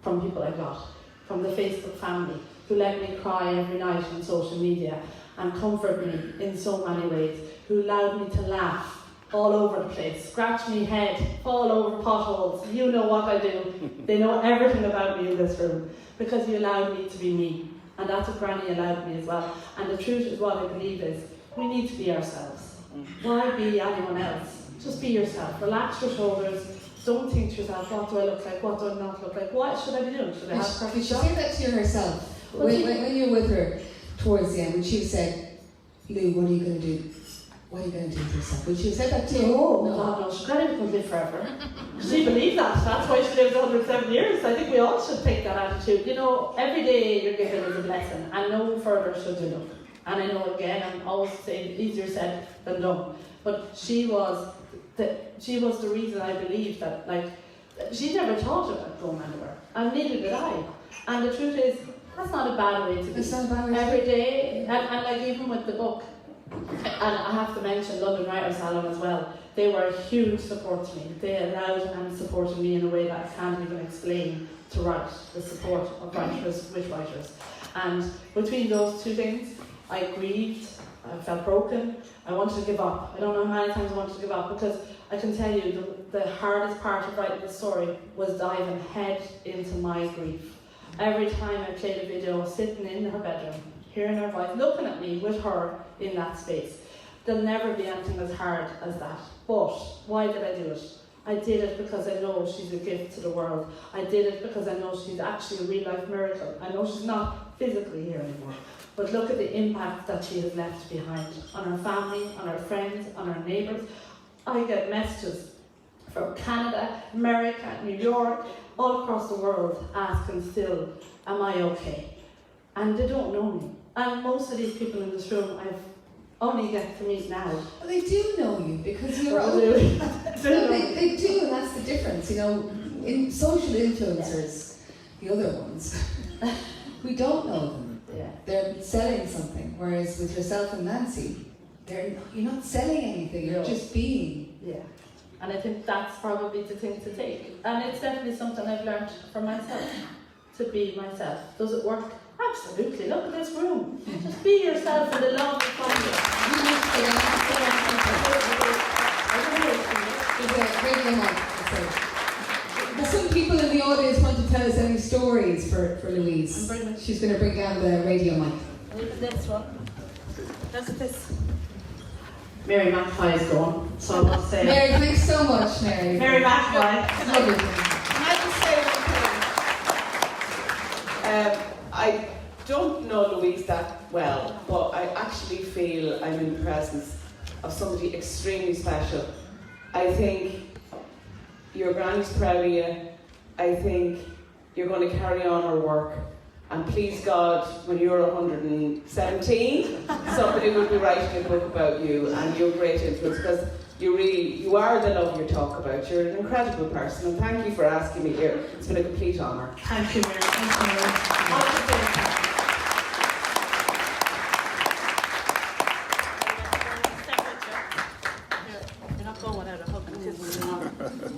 D: from people I got, from the Facebook family, who let me cry every night on social media and comfort me in so many ways, who allowed me to laugh all over the place, scratch me head, fall over potholes. You know what I do. They know everything about me in this room, because you allowed me to be me. And that's what Granny allowed me as well. And the truth is, what I believe is, we need to be ourselves. Why be anyone else? Just be yourself. Relax your shoulders. Don't think to yourself, what do I look like? What do I not look like? What should I be doing? Should I have a
F: Did
D: perfect
F: she
D: job?
F: say that to you herself? When you were with her towards the end, when she said, Lou, what are you going to do? What are you going to do with yourself? When she said that to you?
D: Oh, no, she's not even going to live forever. She believed that. That's why she lived 107 years. I think we all should take that attitude. You know, every day you're given is a blessing, and no further should you look. And I know, again, I'm always saying easier said than done. But she was the reason I believe that, like, she never thought about going anywhere, and neither did I. And the truth is, that's not a bad way to be.
F: It's not a bad way to
D: Every day, and like even with the book, and I have to mention London Writers Salon as well. They were a huge support to me. They allowed and supported me in a way that I can't even explain to write, the support of writers with writers. And between those two things, I grieved, I felt broken, I wanted to give up. I don't know how many times I wanted to give up, because I can tell you the hardest part of writing the story was diving head into my grief. Every time I played a video, sitting in her bedroom, hearing her voice, looking at me with her in that space, there'll never be anything as hard as that. But why did I do it? I did it because I know she's a gift to the world. I did it because I know she's actually a real life miracle. I know she's not physically here anymore. But look at the impact that she has left behind on her family, on her friends, on her neighbours. I get messages from Canada, America, New York, all across the world asking still, am I okay? And they don't know me. And most of these people in this room I've only get to meet now.
F: Well, they do know you because you're
D: They
F: open.
D: do.
F: No, they do, and that's the difference. You know, in social influencers, the other ones, we don't know them.
D: Yeah.
F: They're selling something, whereas with yourself and Nancy, you're not selling anything. You're just being.
D: Yeah. And I think that's probably the thing to take. And it's definitely something I've learned for myself, to be myself. Does it work? Absolutely. Look at this room. Just be yourself and the love will come to
F: you. There's some people in the audience want to tell us any stories for Louise. She's going to bring down the radio mic.
D: Look at this one. Look at this. Mary McFly is gone, so I want to say...
F: Mary, thanks so much, Mary.
D: Mary McFly.
F: Lovely.
B: Can I just say one thing? I don't know Louise that well, but I actually feel I'm in the presence of somebody extremely special. I think your granny's proud of you. I think you're going to carry on her work. And please God, when you're 117, somebody will be writing a book about you, and you're a great influence, because you are the love you talk about. You're an incredible person, and thank you for asking me here. It's been a complete honour.
D: Thank you, Mary. Thank you, Mary. You're not going without a hug.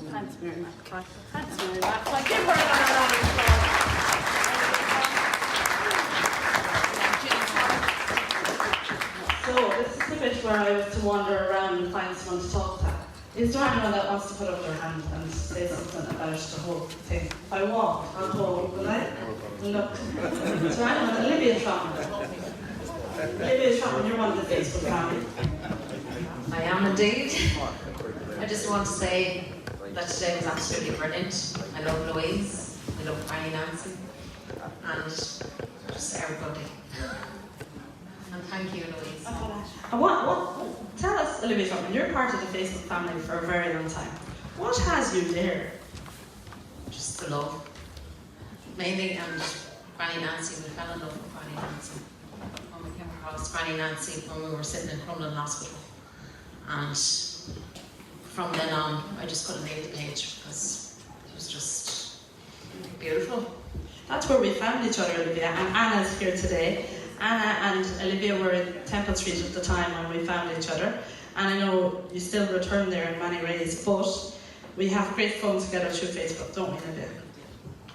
D: Thanks, Mary McFly. Thanks, Mary McFly. Give her another round of applause. So, this is the bit where I was to wander around and find someone to talk to. Is there anyone that wants to put up their hand and say something about the whole thing? If I walk, I'll hold, will I? Look. Is there anyone? Olivia Trotman. Olivia Trotman, you're one of the Facebook family.
M: I am indeed. I just want to say that today was absolutely brilliant. I love Louise, I love Granny Nancy, and just everybody. And thank you, Louise.
D: And what? Tell us, Olivia Trotman, you're part of the Facebook family for a very long time. What has you there?
M: Just the love. Mainly, and Granny Nancy, we fell in love with Granny Nancy. When we came across Granny Nancy when we were sitting in Crumlin Hospital. And from then on, I just couldn't leave the page because it was just beautiful.
D: That's where we found each other, Olivia, and Anna's here today.
E: Anna and Olivia were in Temple Street at the time when we found each other, and I know you still return there in many ways, but we have great fun together through Facebook, don't we, Olivia?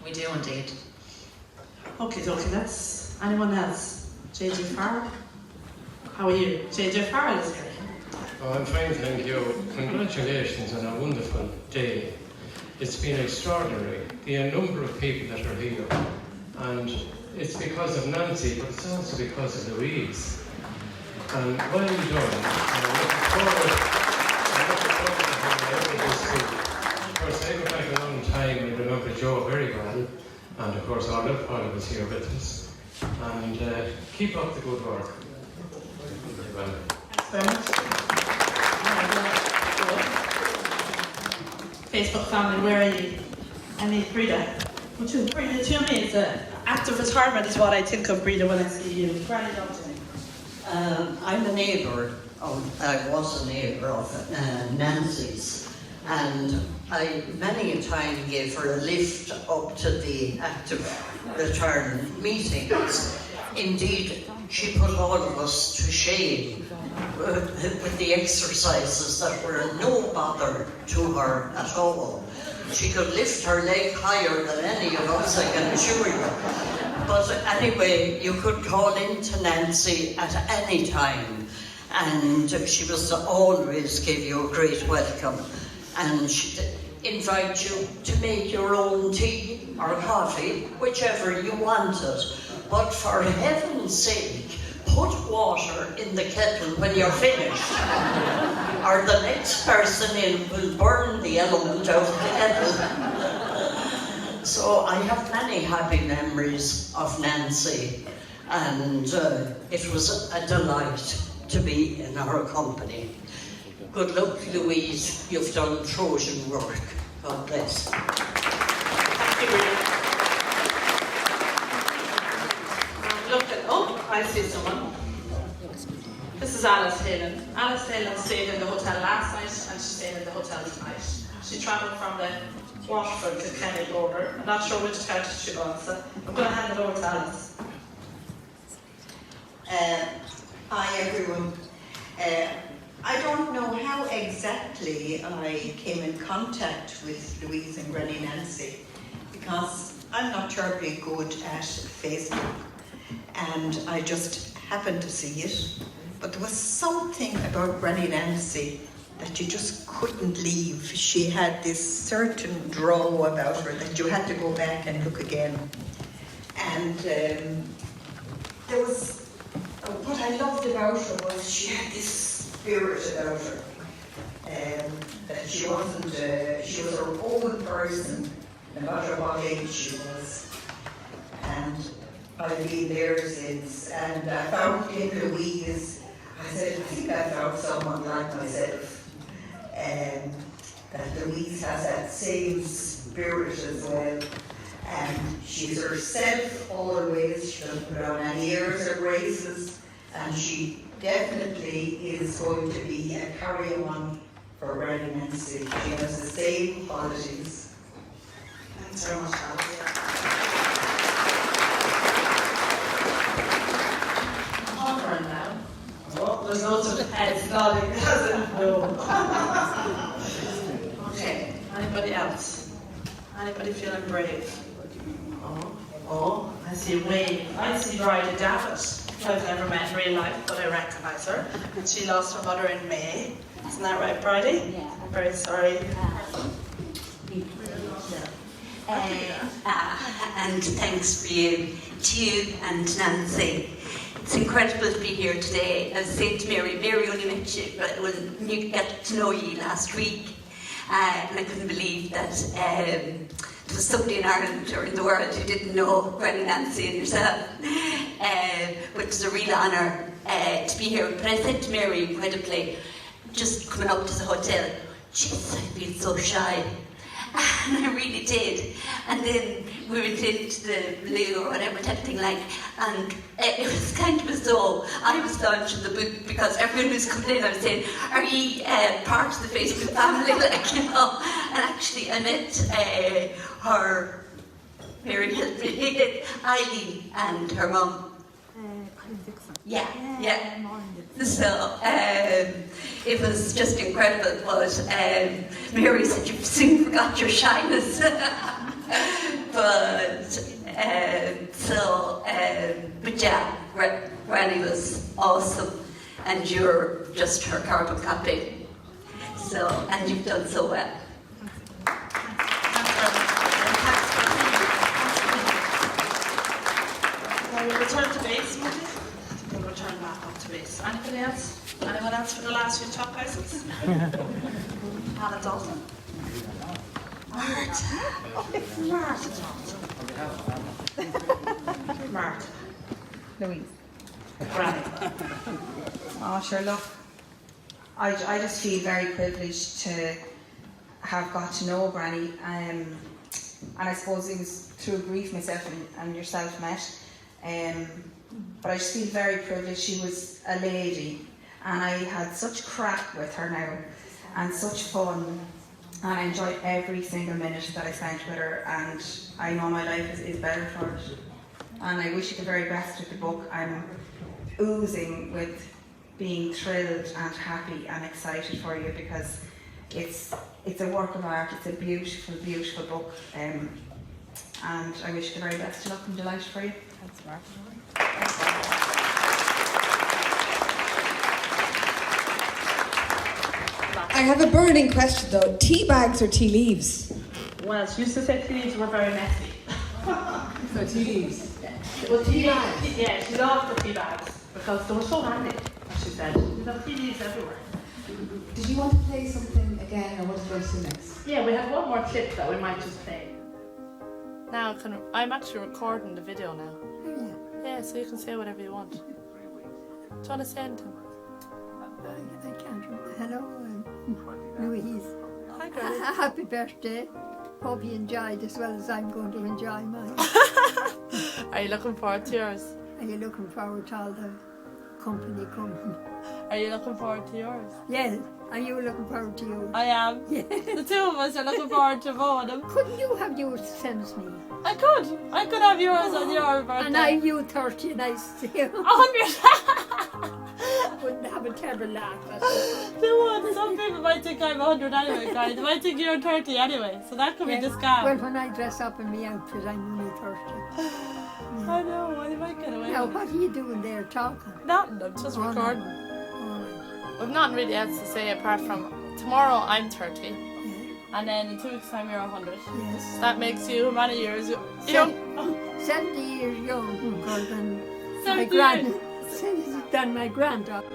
M: We do indeed.
E: Okay, that's anyone else? JJ Farrell? How are you? JJ Farrell is here.
N: Oh, I'm fine, thank you. Congratulations on a wonderful day. It's been extraordinary, the number of people that are here. And it's because of Nancy, but it's also because of Louise. And well done. I'm looking forward to having this week. Of course, I go back a long time and remember Joe very well. And of course, Olive was here with us. And keep up the good work. Very well.
E: Thanks very much. Facebook family, where are you? I need Breda. Breda, tell me, it's an active retirement is what I think of, Breda, when I see you. Granny, talk to me.
O: I'm a neighbour, I was a neighbour of Nancy's, and I many a time gave her a lift up to the active retirement meetings. Indeed, she put all of us to shame with the exercises that were no bother to her at all. She could lift her leg higher than any of us, I can assure you. But anyway, you could call into Nancy at any time, and she was always give you a great welcome, and she'd invite you to make your own tea or coffee, whichever you wanted. But for heaven's sake, put water in the kettle when you're finished, or the next person in will burn the element out of the kettle. So I have many happy memories of Nancy, and it was a delight to be in her company. Good luck, Louise. You've done Trojan work. God bless.
E: Thank you, Breda. I see someone. This is Alice Halen. Alice Halen stayed in the hotel last night and she stayed in the hotel tonight. She travelled from the Waterford to Kenny border. I'm not sure which county she was, so I'm going to hand it over to Alice.
P: Hi everyone. I don't know how exactly I came in contact with Louise and Granny Nancy, because I'm not terribly good at Facebook. And I just happened to see it. But there was something about Granny Nancy that you just couldn't leave. She had this certain draw about her that you had to go back and look again. And there was, what I loved about her was she had this spirit about her. That she wasn't, she was her own person, no matter what age she was. And I've been there since, and I found in Louise, I said, I think I found someone like myself. That Louise has that same spirit as well. And she's herself always, she doesn't put on any airs or graces, and she definitely is going to be a carry-on for Granny Nancy. She has the same qualities.
E: Thanks very much, Alice. Now. Oh, there's lots of heads nodding, no. Okay, anybody else? Anybody feeling brave? Oh, I see a wave. I see Bridie Davitt, who I've never met in real life, but I recognise her. And she lost her mother in May. Isn't that right, Bridie? Yeah. I'm very sorry.
Q: And thanks for you, to you and Nancy. It's incredible to be here today. As St. Mary only met you when you got to know you last week. And I couldn't believe that there was somebody in Ireland or in the world who didn't know Granny Nancy and yourself. But it's a real honour to be here. But I said to Mary incredibly, just coming up to the hotel, jeez, I feel so shy. And I really did. And then we went into the loo or whatever, anything like, and it was kind of as though I was launching the book, because everyone was coming in, I was saying, are you part of the Facebook family? Like, you know. And actually I met her, Mary helped me, Eileen and her mum. Yeah. So it was just incredible, but Mary said you soon forgot your shyness. But yeah, Granny was awesome, and you're just her carbon copy. So, and you've done so well.
E: Now we'll return to base, won't we? We'll return back up to base. Anything else? Anyone else for the last few top houses? Hannah Dalton. Marta. Marta Dalton. Marta.
R: Louise.
E: Granny.
R: Oh, sure, look. I just feel very privileged to have got to know Granny. And I suppose it was through grief myself and yourself met. But I just feel very privileged. She was a lady, and I had such crack with her now, and such fun, and I enjoyed every single minute that I spent with her, and I know my life is better for it. And I wish you the very best with the book. I'm oozing with being thrilled and happy and excited for you, because it's a work of art. It's a beautiful, beautiful book, and I wish you the very best of luck and delight for you. Thanks, Mark.
S: I have a burning question though. Tea bags or tea leaves?
E: Well, she used to say tea leaves were very messy.
S: So tea leaves.
E: Well, tea bags. Yeah, she loved the tea bags because they were so handy, as she said. There's have tea leaves everywhere.
S: Did you want to play something again, or what are you going to do next?
E: Yeah, we have one more clip that we might just play. Now, I'm actually recording the video now. Yeah, so you can say whatever you want. Do you want to say anything?
A: I can't remember. Hello, I'm Louise.
E: Hi, Granny.
A: Happy birthday. Hope you enjoyed as well as I'm going to enjoy mine.
E: Are you looking forward to yours?
A: Are you looking forward to all the company coming?
E: Are you looking forward to yours?
A: Yes. Are you looking forward to yours?
E: I am. Yeah. The two of us are looking forward to both of them.
A: Couldn't you have yours sent me?
E: I could have yours on your birthday.
A: And I'm you 30 and I see you.
E: 100!
A: Wouldn't have a terrible laugh at
E: They would. Some people might think I'm 100 anyway, guys. They might think you're 30 anyway, so that could be the scam.
A: Well, when I dress up in my outfit, I'm only 30.
E: I know, well, you might get away
A: Now,
E: with
A: what are you doing there talking?
E: Nothing, I'm just recording. We've nothing really else to say apart from tomorrow I'm 30. And then in 2 weeks' time you're 100.
A: Yes.
E: So that makes you how many years?
A: 70 years younger than my granddaughter.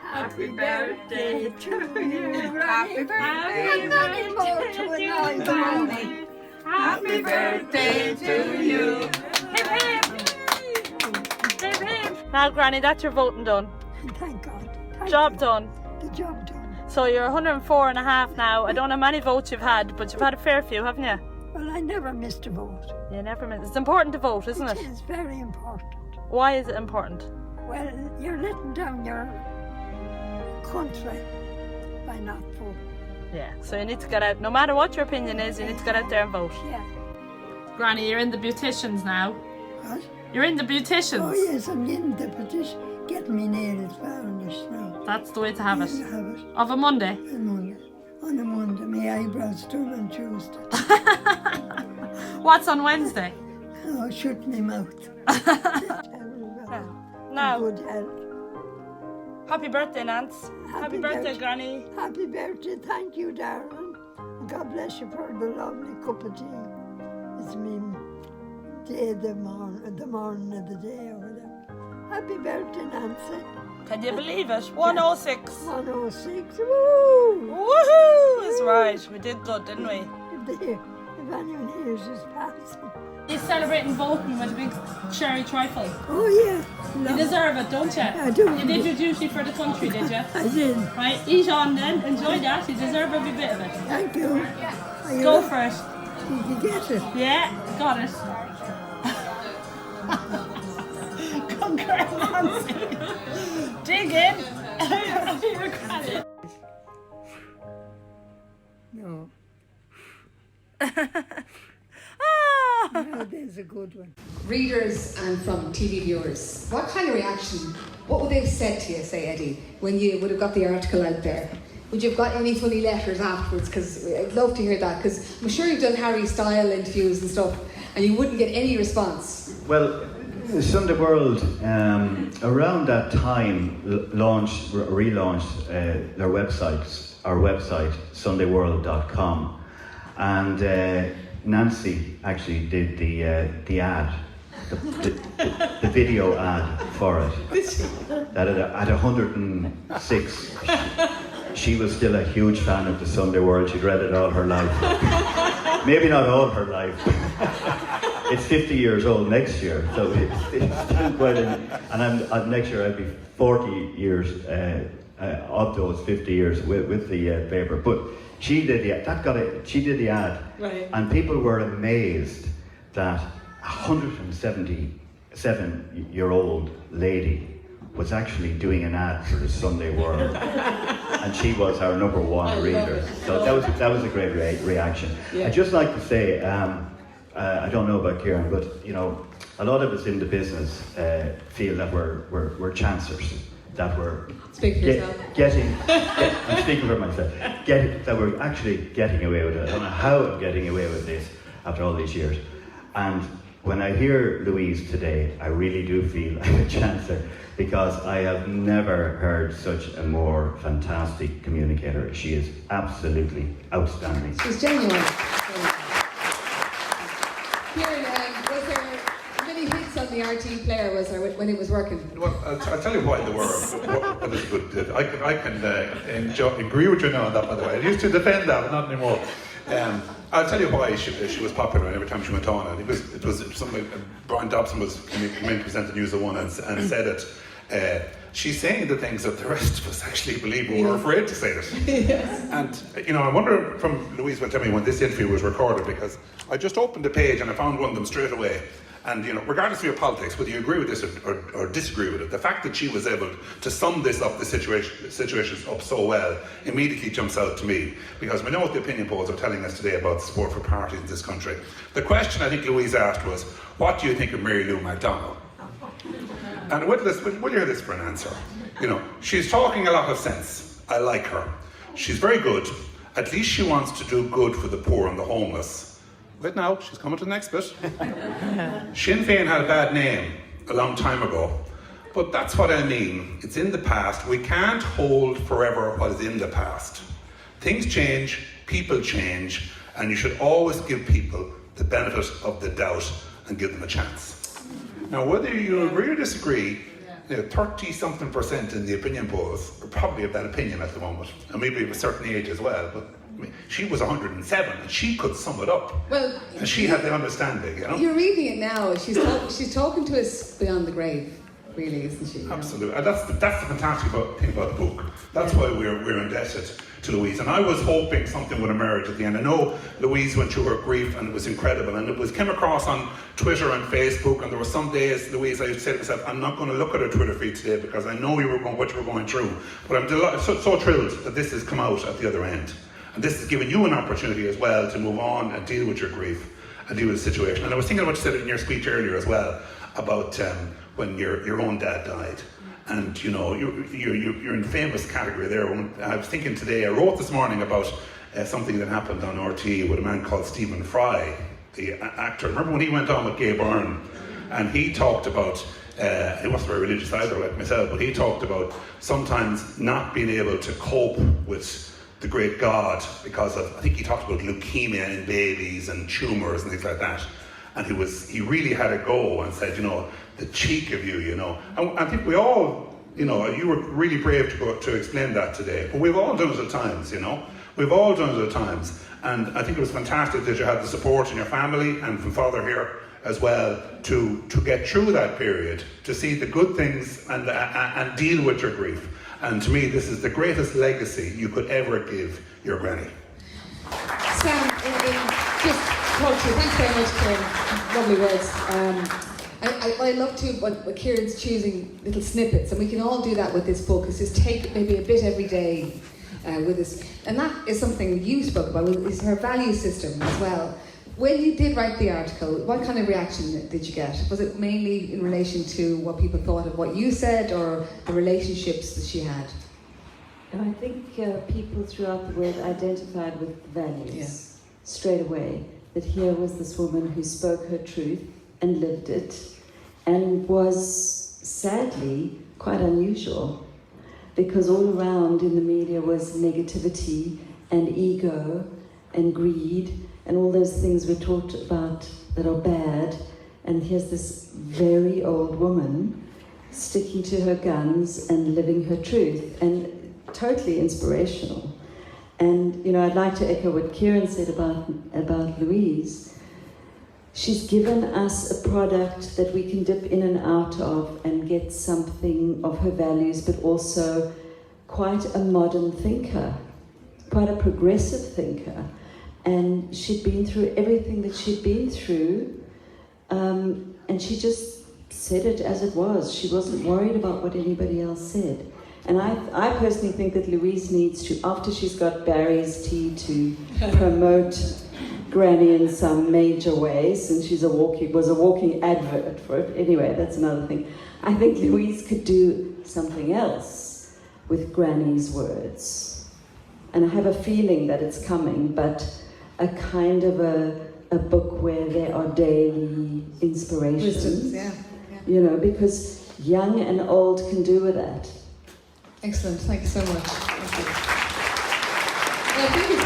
A: Happy birthday to you, Happy birthday to you.
E: Happy birthday to you. Now, Granny, that's your voting done.
A: Thank God.
E: Job done.
A: The job done.
E: So you're 104 and a half now. I don't know how many votes you've had, but you've had a fair few, haven't you?
A: Well, I never missed a vote.
E: You never missed. It's important to vote, isn't it?
A: It is very important.
E: Why is it important?
A: Well, you're letting down your country by not voting.
E: Yeah, so you need to get out. No matter what your opinion is, you need to get out there and vote.
A: Yeah.
E: Granny, you're in the beauticians now.
A: What?
E: You're in the beauticians.
A: Oh yes, I'm getting the petition. Getting me nails varnished now.
E: That's the way to have it.
A: Yes, have it.
E: Of a Monday?
A: On a Monday. My eyebrows done on Tuesday.
E: What's on Wednesday?
A: Oh, shut my mouth.
E: Now.
A: Good health.
E: Happy birthday, Nance. Happy birthday, Granny.
A: Happy birthday. Thank you, darling. God bless you for the lovely cup of tea. It's me day, the morning of the day or whatever. Happy birthday, Nancy.
E: Can you believe it? 106.
A: 106. Woo!
E: Woohoo! Is right. We did good, didn't we?
A: If anyone hears us passing.
E: You're celebrating voting with a big cherry trifle.
A: Oh, yeah.
E: You deserve it, don't you?
A: I do.
E: You did your duty for the country, did you?
A: I did.
E: Right, eat on then. Enjoy that. You deserve every bit of it.
A: Thank you.
E: Go for it.
A: Did you get it?
E: Yeah, got it. Congrats, Nancy. Dig in.
A: No. a good one.
S: Readers and from TV viewers, what kind of reaction, what would they have said to you, say, Eddie, when you would have got the article out there? Would you have got any funny letters afterwards? Because I'd love to hear that, because I'm sure you've done Harry Style interviews and stuff, and you wouldn't get any response.
K: Well, Sunday World, around that time, relaunched their website, our website, sundayworld.com, and Nancy actually did the ad, the video ad for it. That at 106, she was still a huge fan of the Sunday World. She'd read it all her life. Maybe not all her life. It's 50 years old next year, so it's still quite and next year I'll be 40 years of those 50 years with the paper. But she did she did the ad,
L: right.
K: And people were amazed that a 177-year-old lady was actually doing an ad for the Sunday World, and she was our number one reader. So that was a great reaction.
L: Yeah.
K: I'd just like to say, I don't know about Kieran, but you know, a lot of us in the business feel that we're chancers, that we're I'm speaking for myself, that we're actually getting away with it. I don't know how I'm getting away with this after all these years. And when I hear Louise today, I really do feel I'm a chancer, because I have never heard such a more fantastic communicator. She is absolutely outstanding.
S: She's genuine. Kieran, was there many hits on the RT player, was there, when it was working?
J: Well, I'll tell you why they were. That is good. I can agree with you now on that, by the way. I used to defend that, but not anymore. I'll tell you why she was popular every time she went on. And it was something. Brian Dobson was came in to present the News at One and said it. She's saying the things that the rest of us actually believe, we were afraid to say it.
S: Yes.
J: And I wonder from Louise will tell me when this interview was recorded, because I just opened the page and I found one of them straight away. And regardless of your politics, whether you agree with this or disagree with it, the fact that she was able to sum the situation up so well immediately jumps out to me, because we know what the opinion polls are telling us today about support for parties in this country. The question I think Louise asked was, what do you think of Mary Lou McDonald? And will you hear this for an answer? She's talking a lot of sense. I like her. She's very good. At least she wants to do good for the poor and the homeless. Wait now, she's coming to the next bit. Sinn Féin had a bad name a long time ago. But that's what I mean. It's in the past. We can't hold forever what is in the past. Things change, people change, and you should always give people the benefit of the doubt and give them a chance. Now, whether you agree or disagree, 30-something% in the opinion polls are probably of that opinion at the moment, and maybe of a certain age as well. But she was 107, and she could sum it up.
S: Well,
J: and she had the understanding,
S: You're reading it now. She's talking to us beyond the grave, really, isn't she?
J: Absolutely, and that's the fantastic thing about the book. That's why we're indebted to Louise. And I was hoping something would emerge at the end. I know Louise went through her grief, and it was incredible. And it came across on Twitter and Facebook. And there were some days, Louise, I used to say to myself, I'm not going to look at her Twitter feed today because I know what you were going through. But I'm so thrilled that this has come out at the other end. And this has given you an opportunity as well to move on and deal with your grief and deal with the situation. And I was thinking of what you said in your speech earlier as well about when your own dad died. And you're in the famous category there. I was thinking today, I wrote this morning about something that happened on RTÉ with a man called Stephen Fry, the actor. Remember when he went on with Gay Byrne, and he talked about, he wasn't very religious either like myself, but he talked about sometimes not being able to cope with the great God because of, I think he talked about leukemia in babies and tumours and things like that. And he really had a go and said, the cheek of you, And I think we all, you were really brave to explain that today. But we've all done it at times, We've all done it at times. And I think it was fantastic that you had the support in your family and from Father here as well to get through that period, to see the good things and deal with your grief. And to me, this is the greatest legacy you could ever give your granny.
S: Sam, just talk to you. Thanks very much, Kieran. Lovely words. I love too what Kieran's choosing little snippets, and we can all do that with this book. Is just take maybe a bit every day with us, and that is something you spoke about. Is her value system as well. When you did write the article, what kind of reaction did you get? Was it mainly in relation to what people thought of what you said, or the relationships that she had?
L: I think people throughout the world identified with the values straight away. That here was this woman who spoke her truth and lived it, and was sadly quite unusual, because all around in the media was negativity and ego and greed and all those things we talked about that are bad. And here's this very old woman sticking to her guns and living her truth, and totally inspirational. And you know, I'd like to echo what Kieran said about Louise. She's given us a product that we can dip in and out of and get something of her values, but also quite a modern thinker, quite a progressive thinker. And she'd been through everything that she'd been through, and she just said it as it was. She wasn't worried about what anybody else said. And I personally think that Louise needs to, after she's got Barry's tea to promote Granny in some major way, since she's was a walking advert for it. Anyway, that's another thing. I think Louise could do something else with Granny's words. And I have a feeling that it's coming, but a kind of a book where there are daily inspirations.
S: Wisdoms, yeah.
L: You know, because young and old can do with that.
S: Excellent, thank you so much. Thank you. And I think as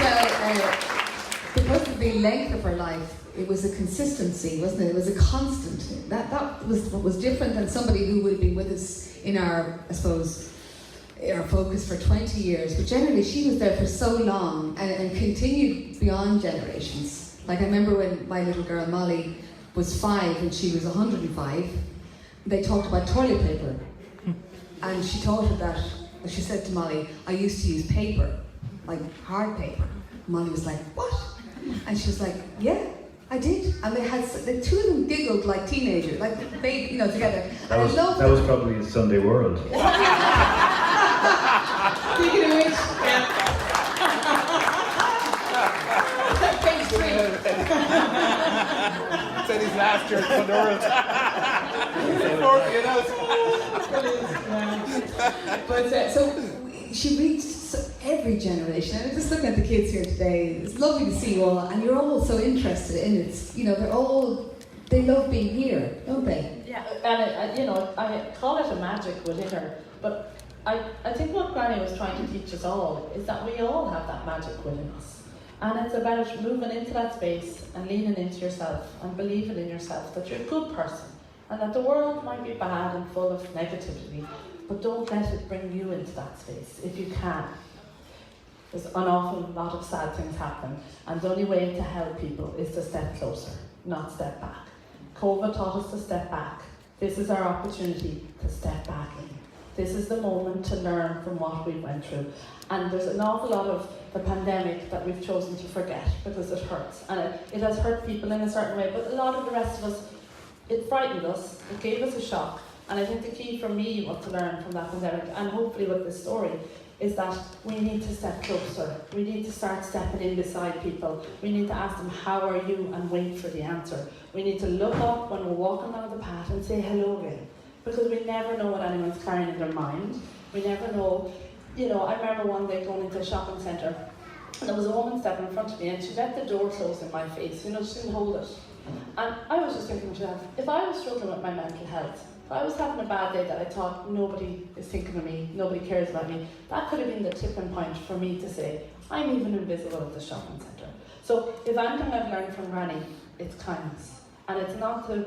S: well, because of the length of her life, it was a consistency, wasn't it? It was a constant. That was what was different than somebody who would have been with us in our, I suppose, our focus for 20 years. But generally, she was there for so long and continued beyond generations. Like I remember when my little girl Molly was 5 and she was 105, they talked about toilet paper. And she told her that, she said to Molly, I used to use paper, like hard paper. Molly was like, what? And she was like, yeah, I did. And the two of them giggled like teenagers, like they, together.
K: That was probably the Sunday World.
S: Speaking of which, page 3.
J: Said his last year at
S: But so she reached every generation. And just looking at the kids here today, it's lovely to see you all, and you're all so interested in it. They love being here, don't they?
D: Yeah, and I call it a magic within her, but I think what Granny was trying to teach us all is that we all have that magic within us. And it's about moving into that space and leaning into yourself and believing in yourself that you're a good person and that the world might be bad and full of negativity, but don't let it bring you into that space if you can. There's an awful lot of sad things happen, and the only way to help people is to step closer, not step back. COVID taught us to step back. This is our opportunity to step back in. This is the moment to learn from what we went through. And there's an awful lot of the pandemic that we've chosen to forget because it hurts. And it has hurt people in a certain way, but a lot of the rest of us, it frightened us, it gave us a shock. And I think the key for me was to learn from that pandemic, and hopefully with this story, is that we need to step closer. We need to start stepping in beside people. We need to ask them, how are you, and wait for the answer. We need to look up when we're walking down the path and say hello again. Because we never know what anyone's carrying in their mind. We never know. I remember one day going into a shopping centre, and there was a woman stepping in front of me, and she let the door close in my face. She didn't hold it. And I was just thinking to myself, if I was struggling with my mental health, if I was having a bad day that I thought nobody is thinking of me, nobody cares about me, that could have been the tipping point for me to say, I'm even invisible at the shopping centre. So if anything I've learned from Granny, it's kindness. And it's not to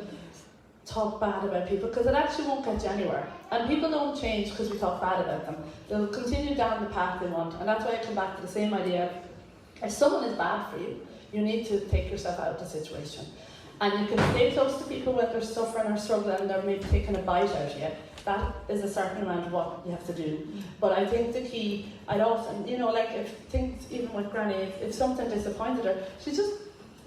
D: talk bad about people, because it actually won't get you anywhere. And people don't change because we talk bad about them. They'll continue down the path they want. And that's why I come back to the same idea. If someone is bad for you, you need to take yourself out of the situation. And you can stay close to people when they're suffering or struggling and they're maybe taking a bite out of you. That is a certain amount of what you have to do. But I think the key, I'd often, if things, even with Granny, if something disappointed her, she just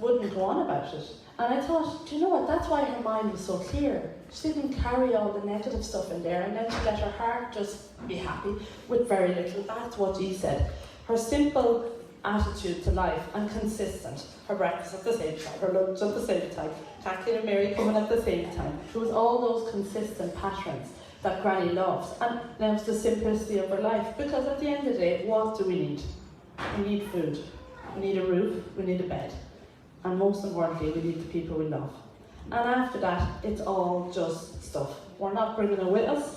D: wouldn't go on about it. And I thought, do you know what, that's why her mind was so clear. She didn't carry all the negative stuff in there, and then she let her heart just be happy with very little. That's what she said. Her simple
E: attitude to life and consistent. Her breakfast at the same time, her lunch at the same time, Kathleen and Mary coming at the same time. It was all those consistent patterns that Granny loves, and that was the simplicity of her life, because at the end of the day, what do we need? We need food, we need a roof, we need a bed, and most importantly, we need the people we love. And after that, it's all just stuff. We're not bringing it with us.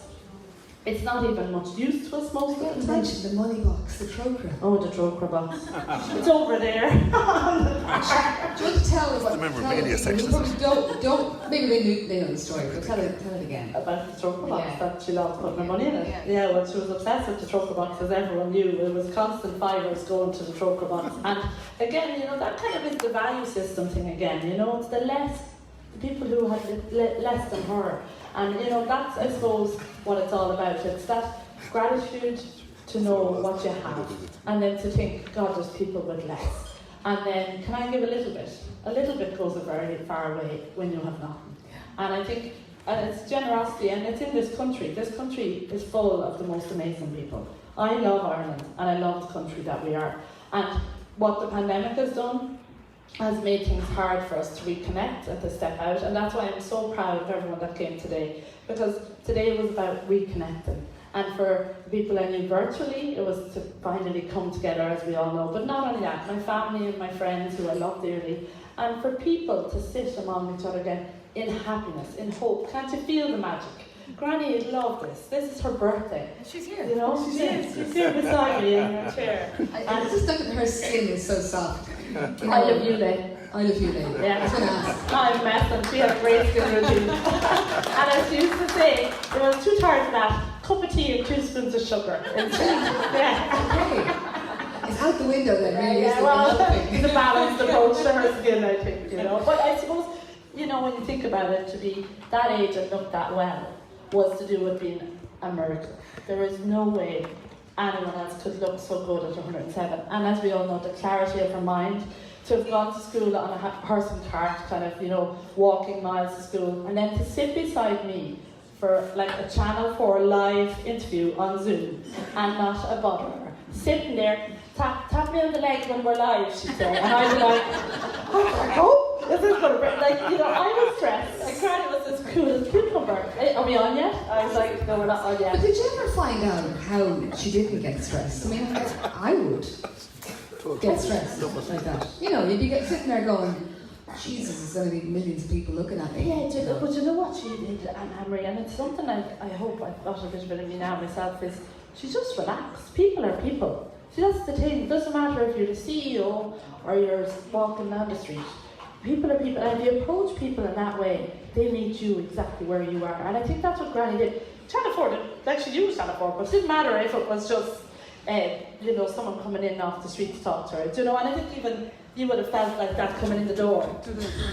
E: It's not even much use to us most of the time.
S: You mentioned the money box, the troker.
E: Oh, the troker box. It's over there.
S: Do you want to tell us what?
J: The memorabilia section.
S: Don't. Maybe they know the story, but tell it again.
E: About the troker box that she loved putting her money in it. Yeah, well, she was obsessed with the troker box, as everyone knew. It was constant fivers going to the troker box. And again, that kind of is the value system thing again. It's the people who had less than her. And that's, I suppose, what it's all about. It's that gratitude to know what you have, and then to think, God, there's people with less. And then, can I give a little bit? A little bit goes a very far way when you have nothing. And I think it's generosity, and it's in this country. This country is full of the most amazing people. I love Ireland, and I love the country that we are. And what the pandemic has done has made things hard for us to reconnect and to step out, and that's why I'm so proud of everyone that came today, because today was about reconnecting. And for the people I knew virtually, it was to finally come together, as we all know. But not only that, my family and my friends who I love dearly, and for people to sit among each other again in happiness, in hope. Can't you feel the magic? Granny would love this. This is her birthday.
S: She's here.
E: She's here beside me in her chair.
S: I just look at her skin, is so soft.
E: I love you, Lay.
S: I love you, Lay.
E: Yeah.
S: I was going to ask.
E: I'm messing. She had a great skin routine. And as she used to say, there was 2 thirds of that, cup of tea and 2 spoons of sugar.
S: Yeah. It's out the window then, really.
E: Yeah, well, it's a balanced approach to her skin, I think, But I suppose, when you think about it, to be that age and look that well was to do with being a miracle. There is no way anyone else could look so good at 107. And as we all know, the clarity of her mind, to have gone to school on a horse and cart, kind of, walking miles to school, and then to sit beside me for like a Channel 4 live interview on Zoom, and not a bother. Sitting there, tap me on the leg when we're live, she'd say, and I'd be like, oh, this is going to break. I was stressed. I cried, it was as cool as cucumber. Are we on yet? I was like, no, we're not on yet.
S: But did you ever find out how she didn't get stressed? I mean, I would get stressed like that. You'd be sitting there going, Jesus, there's going to be millions of people looking at me.
E: Yeah, but you know what she did, Anne-Marie, and it's something I hope I've got a little bit of me now myself, is she's just relaxed. People are people. See, that's the thing. It doesn't matter if you're the CEO or you're walking down the street. People are people, and if you approach people in that way, they meet you exactly where you are. And I think that's what Granny did. Channel 4, she used Channel 4, but it didn't matter if it was just, someone coming in off the street to talk to her. And I think even you would have felt like that coming in the door.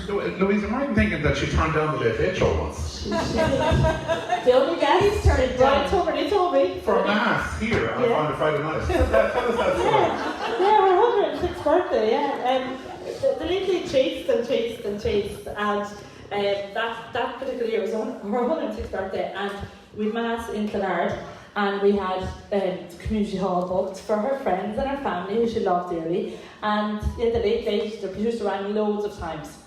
J: Louise, am I right in thinking that she turned down the Late Late Show once?
E: The only guys turned it down. He told me.
J: For a mass here on a Friday night. Tell us that story.
E: Yeah, her 106th birthday, yeah. The Late Late chased and chased and chased, and that particular year was her 106th birthday, and we had mass in Clonard, and we had the community hall booked for her friends and her family, who she loved dearly. And the Late Late, the producer rang loads of times.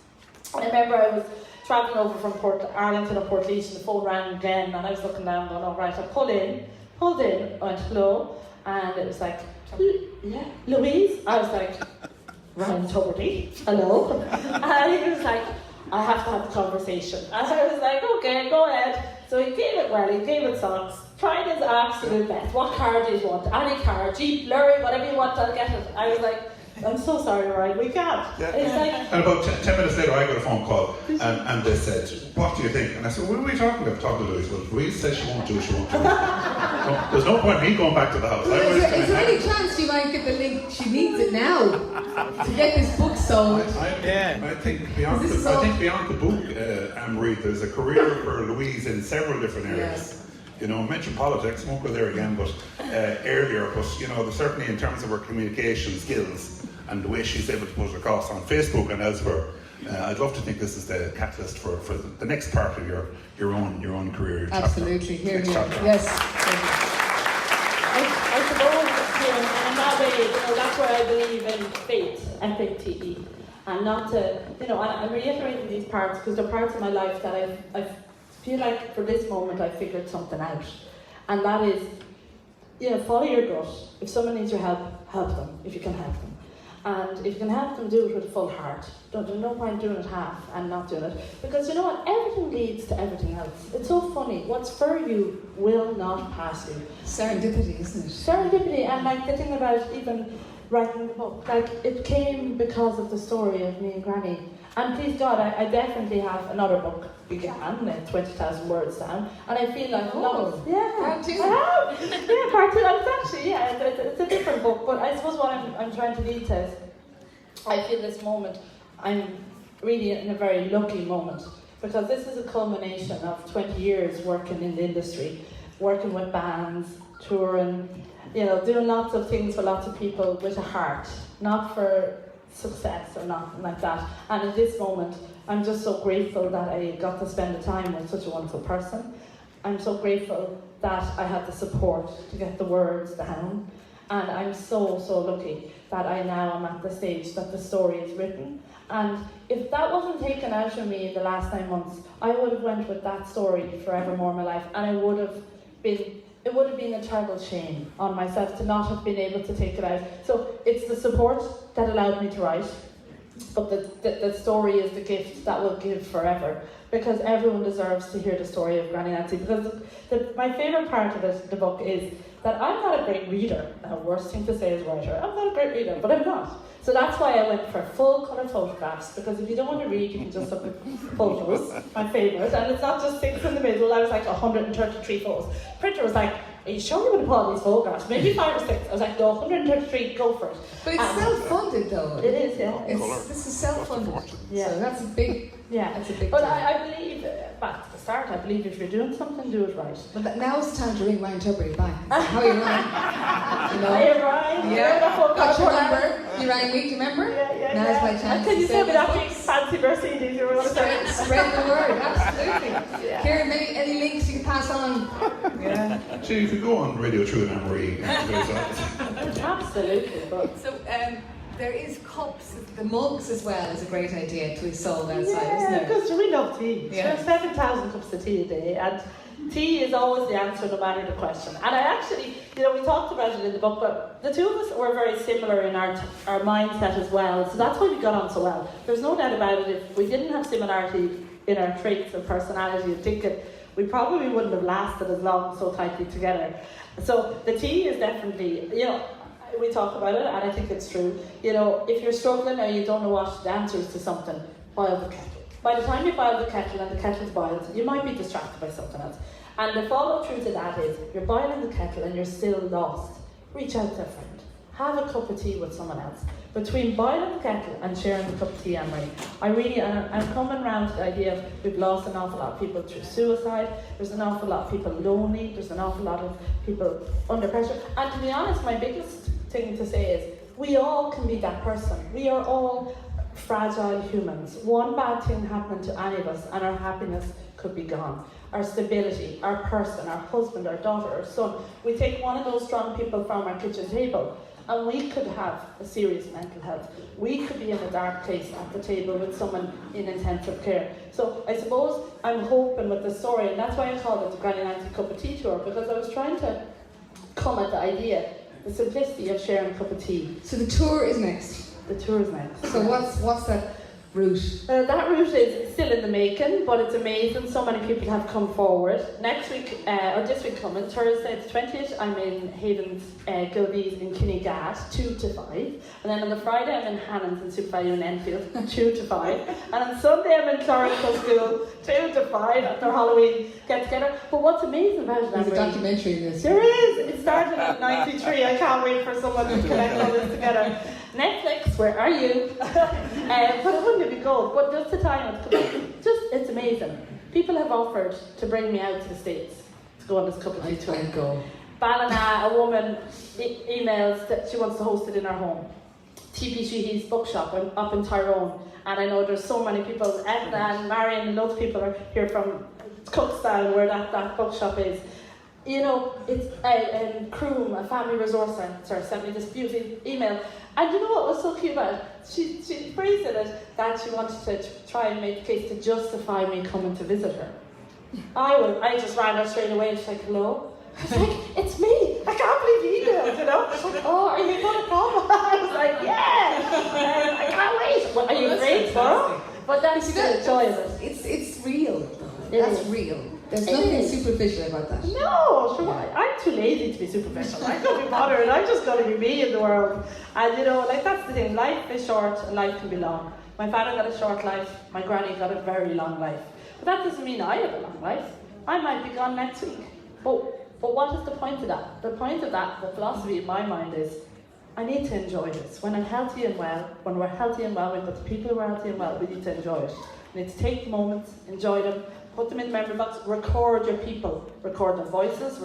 E: I remember I was travelling over from Arlington or Portlaoise, and the phone rang again, and I was looking down going, all right, I pulled in, went hello, and it was like, Louise? I was like, Ryan Tuberty, hello? And he was like, I have to have a conversation. And I was like, okay, go ahead. So he gave it well, he gave it socks, tried his absolute best. What car do you want? Any car, Jeep, lorry, whatever you want, I'll get it. I was like, I'm so sorry, Ryan, we can't.
J: Yeah.
E: It's like,
J: and about 10 minutes later, I got a phone call, and they said, what do you think? And I said, what are we talking about? Talking to Louise. Well, Louise says she won't do it, she won't do it. So, there's no point in me going back to the house.
S: Is there any chance she might get the link? She needs it now to get this book sold.
J: I think beyond the book, Anne-Marie, there's a career for Louise in several different areas. I mentioned politics, won't go there again, but earlier, but certainly in terms of her communication skills and the way she's able to put it across on Facebook and elsewhere, I'd love to think this is the catalyst for the next part of your own career. Your
S: Absolutely,
J: chapter.
S: Yes.
E: I suppose
D: you. And in that way, that's where I believe in faith, F-A-T-E. And not to, and I'm reiterating these parts because they're parts of my life that I feel like for this moment I figured something out. And that is, follow your gut. If someone needs your help, help them, if you can help them. And if you can help them, do it with a full heart. There's no point doing it half and not doing it. Because you know what? Everything leads to everything else. It's so funny. What's for you will not pass you.
S: Serendipity, isn't it?
D: Serendipity, and like the thing about even writing the book, like it came because of the story of me and Granny. And please God, I definitely have another book began, 20,000 words down, and I feel like part two.
S: Part two.
D: I have. Yeah, part two. And it's actually, it's a different book, but I suppose what I'm trying to lead to is, I feel this moment, I'm really in a very lucky moment, because this is a culmination of 20 years working in the industry, working with bands, touring, doing lots of things for lots of people with a heart, not for success or nothing like that. And in this moment, I'm just so grateful that I got to spend the time with such a wonderful person. I'm so grateful that I had the support to get the words down. And I'm so lucky that I now am at the stage that the story is written. And if that wasn't taken out of me in the last 9 months, I would have went with that story forevermore in my life. And it would have been a terrible shame on myself to not have been able to take it out. So it's the support that allowed me to write, but the story is the gift that will give forever, because everyone deserves to hear the story of Granny Nancy. Because my favourite part of the book is that I'm not a great reader. The worst thing to say is writer. I'm not a great reader, but I'm not. So that's why I went for full colour photographs, because if you don't want to read, you can just look at photos, my favourite. And it's not just 6 in the middle, I was like 133 photos. Printer was like, are you sure you want to put all these photographs? Maybe 5 or 6. I was like, no, 133, go for it.
S: But it's self-funded though.
D: It is, yeah.
S: This is self-funded.
D: Yeah.
S: So that's a big,
D: it's
S: a big
D: But
S: deal.
D: I believe, back to the start, I believe if you're doing something, do it right.
S: But now it's time to ring Ryan Tubridy back. How are you, Ryan?
D: Hey, Ryan.
S: Got your number. You rang me, do you remember?
D: Yeah.
S: Now's my chance.
D: Can you
S: to
D: tell me
S: sell
D: that
S: my
D: big
S: books.
D: fancy Mercedes you were going to say?
S: Spread the word, absolutely. Kieran, maybe any links you can pass on? Yeah.
J: So you could go on Radio True and Anne-Marie.
D: Absolutely. But
S: So there is cups, the mugs as well is a great idea to be sold outside, isn't there?
D: because we love tea.
S: Yeah.
D: There's 7,000 cups of tea a day, and tea is always the answer no matter the question. And I actually, we talked about it in the book, but the two of us were very similar in our mindset as well, so that's why we got on so well. There's no doubt about it. If we didn't have similarity in our traits of personality and thinking, we probably wouldn't have lasted as long so tightly together. So the tea is definitely, we talk about it, and I think it's true. If you're struggling or you don't know what the answer is to something, boil the kettle. By the time you boil the kettle and the kettle's boiled, you might be distracted by something else. And the follow through to that is, you're boiling the kettle and you're still lost. Reach out to a friend. Have a cup of tea with someone else. Between boiling the kettle and sharing the cup of tea, I'm coming around to the idea of we've lost an awful lot of people through suicide. There's an awful lot of people lonely. There's an awful lot of people under pressure. And to be honest, my biggest thing to say is, we all can be that person. We are all fragile humans. One bad thing happened to any of us and our happiness could be gone. Our stability, our person, our husband, our daughter, our son. We take one of those strong people from our kitchen table and we could have a serious mental health. We could be in a dark place at the table with someone in intensive care. So I suppose I'm hoping with the story, and that's why I called it the Granny Nancy Cup of Tea Tour, because I was trying to come at the idea, the simplicity of sharing a cup of tea.
S: So the tour is next.
D: The tour is next.
S: So what's that route?
D: That route is still in the making, but it's amazing. So many people have come forward. Next week, or this week coming, Thursday the 20th, I'm in Havens, Gilbees in Kinnegad, 2 to 5. And then on the Friday, I'm in Hannans in Supervalue in Enfield, 2 to 5. And on Sunday, I'm in Clorical School, 2 to 5 at their Halloween get together. But what's amazing about it,
S: There's a documentary in this.
D: there is. It started in '93. I can't wait for someone to collect all this together. Netflix, where are you? But it wouldn't be gold. But just the time it's amazing. People have offered to bring me out to the States to go on this cup of tea tour.
S: I'd go.
D: Ballina, a woman, emails that she wants to host it in her home. TP Sheehy's bookshop up in Tyrone. And I know there's so many people, Edna and Marion and loads of people are here from Cookstown, where that bookshop is. You know, it's Croom, a family resource centre, sent me this beautiful email. And you know what was so cute about it? She phrased it that she wanted to try and make a case to justify me coming to visit her. I just ran her straight away and she's like, hello? I was like, it's me! I can't believe you emailed, you know? She's like, oh, are you going to come? I was like, yeah! I can't wait! Well, are you afraid tomorrow? But that's the joy of it.
S: It's real. That's real. There's nothing superficial about that.
D: No, sure. I'm too lazy to be superficial. I don't be bothered. I'm just going to be me in the world. And you know, like that's the thing. Life is short and life can be long. My father got a short life. My granny got a very long life. But that doesn't mean I have a long life. I might be gone next week. But what is the point of that? The point of that, the philosophy in my mind is, I need to enjoy this. When I'm healthy and well, when we're healthy and well, we've got the people who are healthy and well, we need to enjoy it. We need to take the moments, enjoy them, put them in the memory box, record your people, record their voices.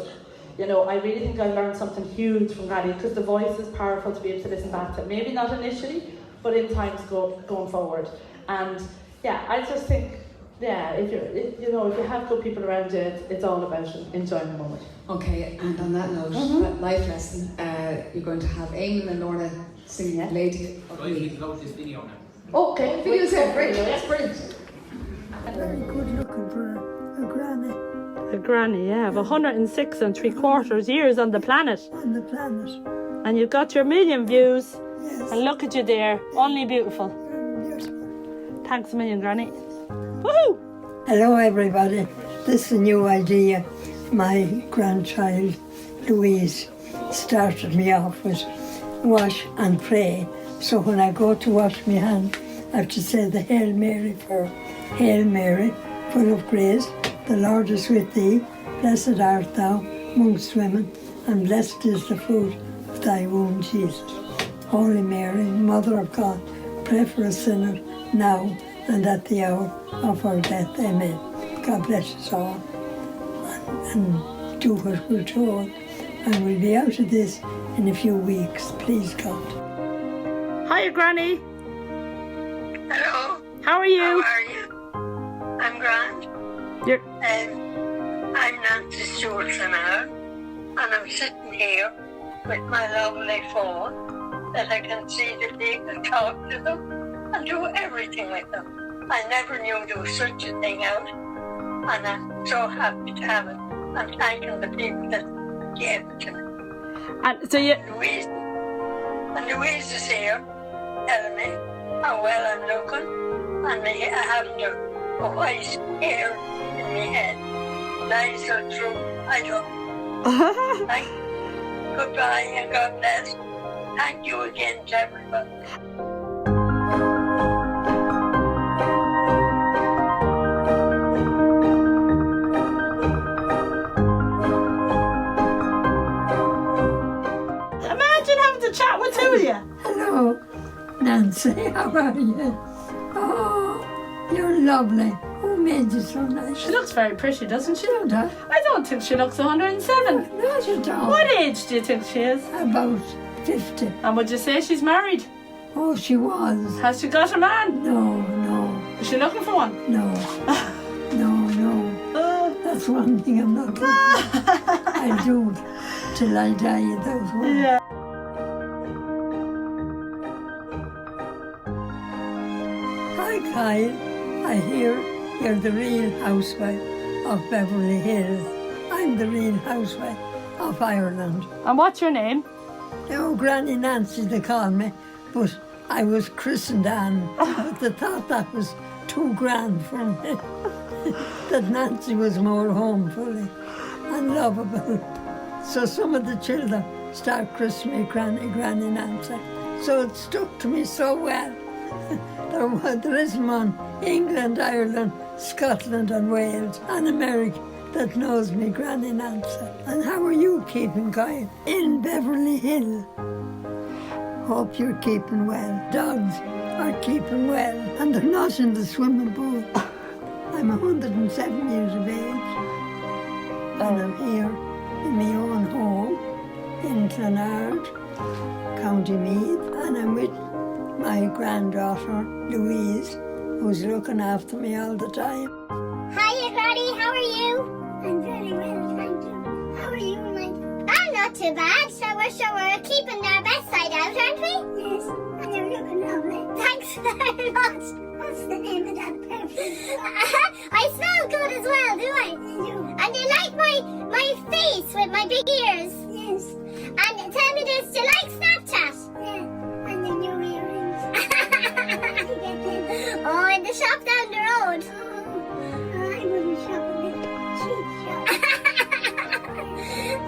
D: You know, I really think I learned something huge from Granny, because the voice is powerful to be able to listen back to. Maybe not initially, but in times going forward. And yeah, I just think, yeah, if you have good people around you, it's all about enjoying the moment.
S: Okay, and on that note, that life lesson, you're going to have Eamon and Lorna singing Lady of Me.
D: Okay,
S: video's there, great, that's brilliant.
A: Very good looking for a granny.
D: A granny, yeah, of 106 3/4 years on the planet.
A: On the planet.
D: And you've got your million views.
A: Yes.
D: And look at you there, only beautiful. Thanks a million, Granny. Woohoo!
T: Hello everybody, this is a new idea. My grandchild Louise started me off with wash and pray. So when I go to wash my hands, I have to say the Hail Mary prayer. Hail Mary, full of grace, the Lord is with thee. Blessed art thou amongst women, and blessed is the fruit of thy womb, Jesus. Holy Mary, Mother of God, pray for us sinners now and at the hour of our death. Amen. God bless us all, and do what we're told. And we'll be out of this in a few weeks, please God.
D: Hiya, Granny.
U: Hello.
D: How are you?
U: How are you? I'm grand.
D: You're...
U: I'm Nancy Stewart now, and I'm sitting here with my lovely phone that I can see the people, talk to them, and do everything with them. I never knew there was such a thing out, and I'm so happy to have it. I'm thanking the people that gave it to me.
D: And so you...
U: Louise is here, telling me how well I'm looking, and I haven't a white hair in my head. Lies are true, I don't. Goodbye and God bless. Thank you again to everybody.
D: Imagine having to chat with two of you.
T: Hello, Nancy, how are you? Oh, you're lovely. Who made you so nice?
D: She looks very pretty, doesn't she?
T: Don't I?
D: I don't think she looks 107.
T: No, you don't.
D: What age do you think she is?
T: About 50.
D: And would you say she's married?
T: Oh, she was.
D: Has she got a man?
T: No.
D: Is she looking for one?
T: No. That's one thing I'm not looking for. I'll do it till I die without one.
D: Yeah.
T: Hi, Kyle. I hear you're the real housewife of Beverly Hills. I'm the real housewife of Ireland.
D: And what's your name?
T: Oh, Granny Nancy, they call me, but I was christened Anne. But they thought that was too grand for me. That Nancy was more homefully and lovable. So some of the children start christening me Granny Nancy. So it stuck to me so well. There isn't one England, Ireland, Scotland and Wales and America that knows me Granny Nancy. And how are you keeping, Kyle? In Beverly Hills. Hope you're keeping well. Dogs are keeping well, and they're not in the swimming pool. I'm 107 years of age, and I'm here in my own home in Clonard, County Meath, and I'm with my granddaughter Louise, who's looking after me all the time.
C: Hiya, Granny, how are you? I'm very well, thank you. How are too bad. So we're keeping our best side out, aren't we? Yes, and you're looking lovely. Thanks very much. What's the name of that perfume? I smell good as well, do I? You do. And you like my face with my big ears? Yes. And tell me this, do you like Snapchat? Yeah. And the new earrings. Oh, in the shop down the road. Oh, I wouldn't shop in the cheap shop.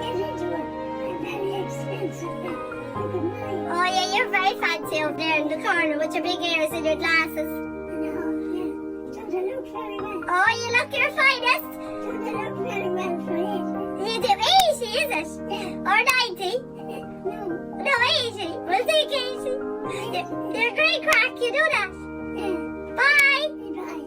C: Get into it. They're very expensive. Look at mine. Oh yeah, you're very fancy over there in the corner with your big ears and your glasses. I know, yeah. Don't I look very well? Oh, you look your finest. Don't I look very well for 80? You do 80, is it? Yeah. Or 90? No, 80. We'll take 80. You're a great crack, you know that? Yeah. Bye! Bye.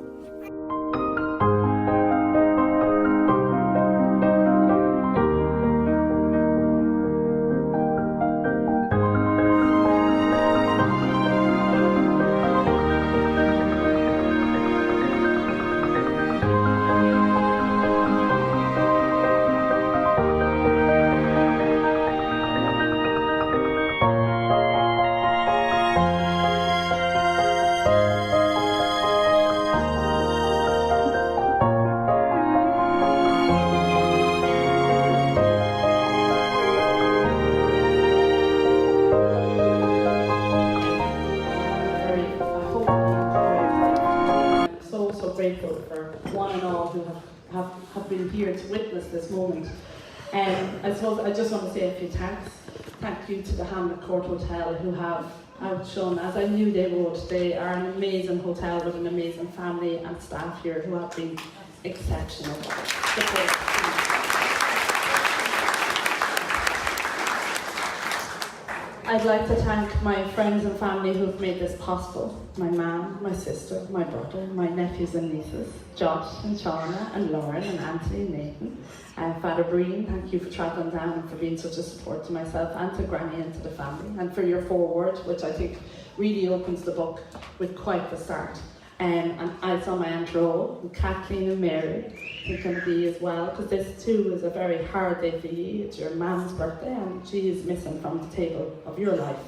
E: Grateful for one and all who have been here to witness this moment. I suppose I just want to say a few thanks. Thank you to the Hamlet Court Hotel who have outshone, as I knew they would. They are an amazing hotel with an amazing family and staff here who have been exceptional. I'd like to thank my friends and family who've made this possible. My mum, my sister, my brother, my nephews and nieces, Josh and Shauna and Lauren and Anthony and Nathan. Father Breen, thank you for travelling down and for being such a support to myself and to Granny and to the family, and for your foreword, which I think really opens the book with quite the start. And I saw my Aunt Ro, and Kathleen and Mary, thinking of you as well, because this too is a very hard day for you. It's your mum's birthday and she is missing from the table of your life.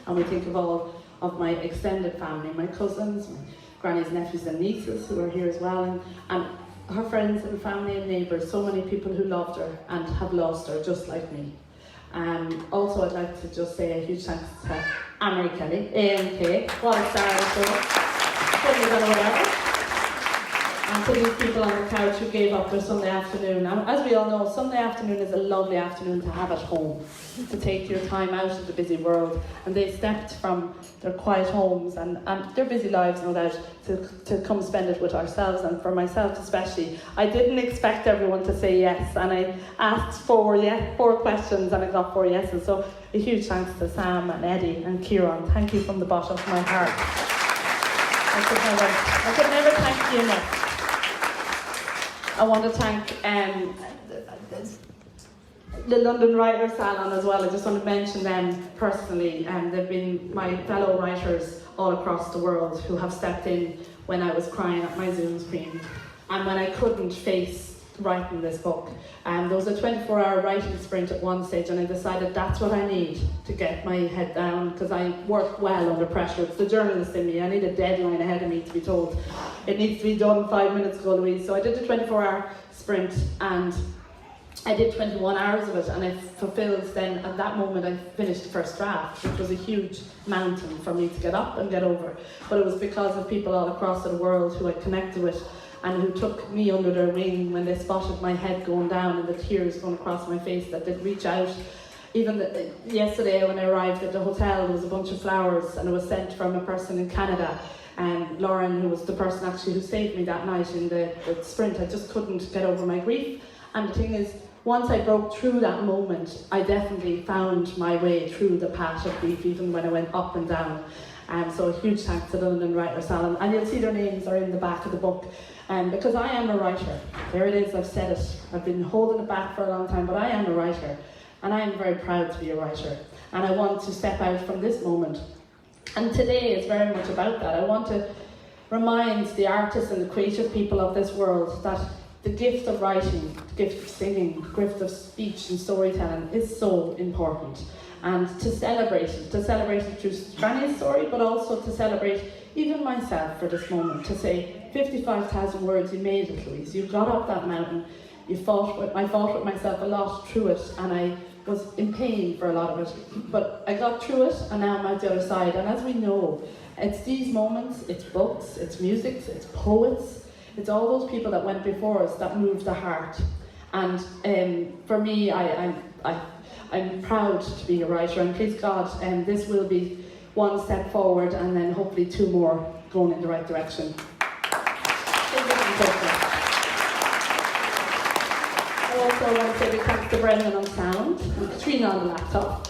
E: And we think of all of my extended family, my cousins, my Granny's nephews and nieces who are here as well, and her friends and family and neighbours, so many people who loved her and have lost her just like me. Also I'd like to just say a huge thanks to Anne-Marie Kelly, AMK, what a star of the show. And to these people on the couch who gave up their Sunday afternoon. And as we all know, Sunday afternoon is a lovely afternoon to have at home, to take your time out of the busy world. And they stepped from their quiet homes and their busy lives, no doubt, to come spend it with ourselves. And for myself especially, I didn't expect everyone to say yes. And I asked four questions and I got 4 yeses. So a huge thanks to Sam and Eddie and Kieran. Thank you from the bottom of my heart. I could never thank you enough. I want to thank the London Writers' Salon as well. I just want to mention them personally. They've been my fellow writers all across the world who have stepped in when I was crying at my Zoom screen and when I couldn't face writing this book. There was a 24-hour writing sprint at one stage and I decided that's what I need to get my head down, because I work well under pressure. It's the journalist in me. I need a deadline ahead of me to be told it needs to be done 5 minutes ago, Louise. So I did the 24-hour sprint and I did 21 hours of it, and I fulfilled then, at that moment I finished the first draft, which was a huge mountain for me to get up and get over. But it was because of people all across the world who I connected with and who took me under their wing when they spotted my head going down and the tears going across my face, that they'd reach out. Even yesterday when I arrived at the hotel, there was a bunch of flowers and it was sent from a person in Canada. And Lauren, who was the person actually who saved me that night in the sprint, I just couldn't get over my grief. And the thing is, once I broke through that moment, I definitely found my way through the path of grief, even when I went up and down. So a huge thanks to the London Writers' Salon. And you'll see their names are in the back of the book. Because I am a writer. There it is, I've said it. I've been holding it back for a long time, but I am a writer. And I am very proud to be a writer. And I want to step out from this moment. And today is very much about that. I want to remind the artists and the creative people of this world that
D: the gift of writing, the gift of singing, the gift of speech and storytelling is so important. And to celebrate it through Granny's story, but also to celebrate even myself for this moment, to say 55,000 words, you made it, Louise. You got up that mountain, I fought with myself a lot through it, and I was in pain for a lot of it. But I got through it, and now I'm out the other side. And as we know, it's these moments, it's books, it's music, it's poets, it's all those people that went before us that moved the heart. And for me, I'm proud to be a writer, and please God, this will be one step forward, and then hopefully 2 more going in the right direction. I also want to say big thanks to Brendan on sound, and Katrina on the laptop.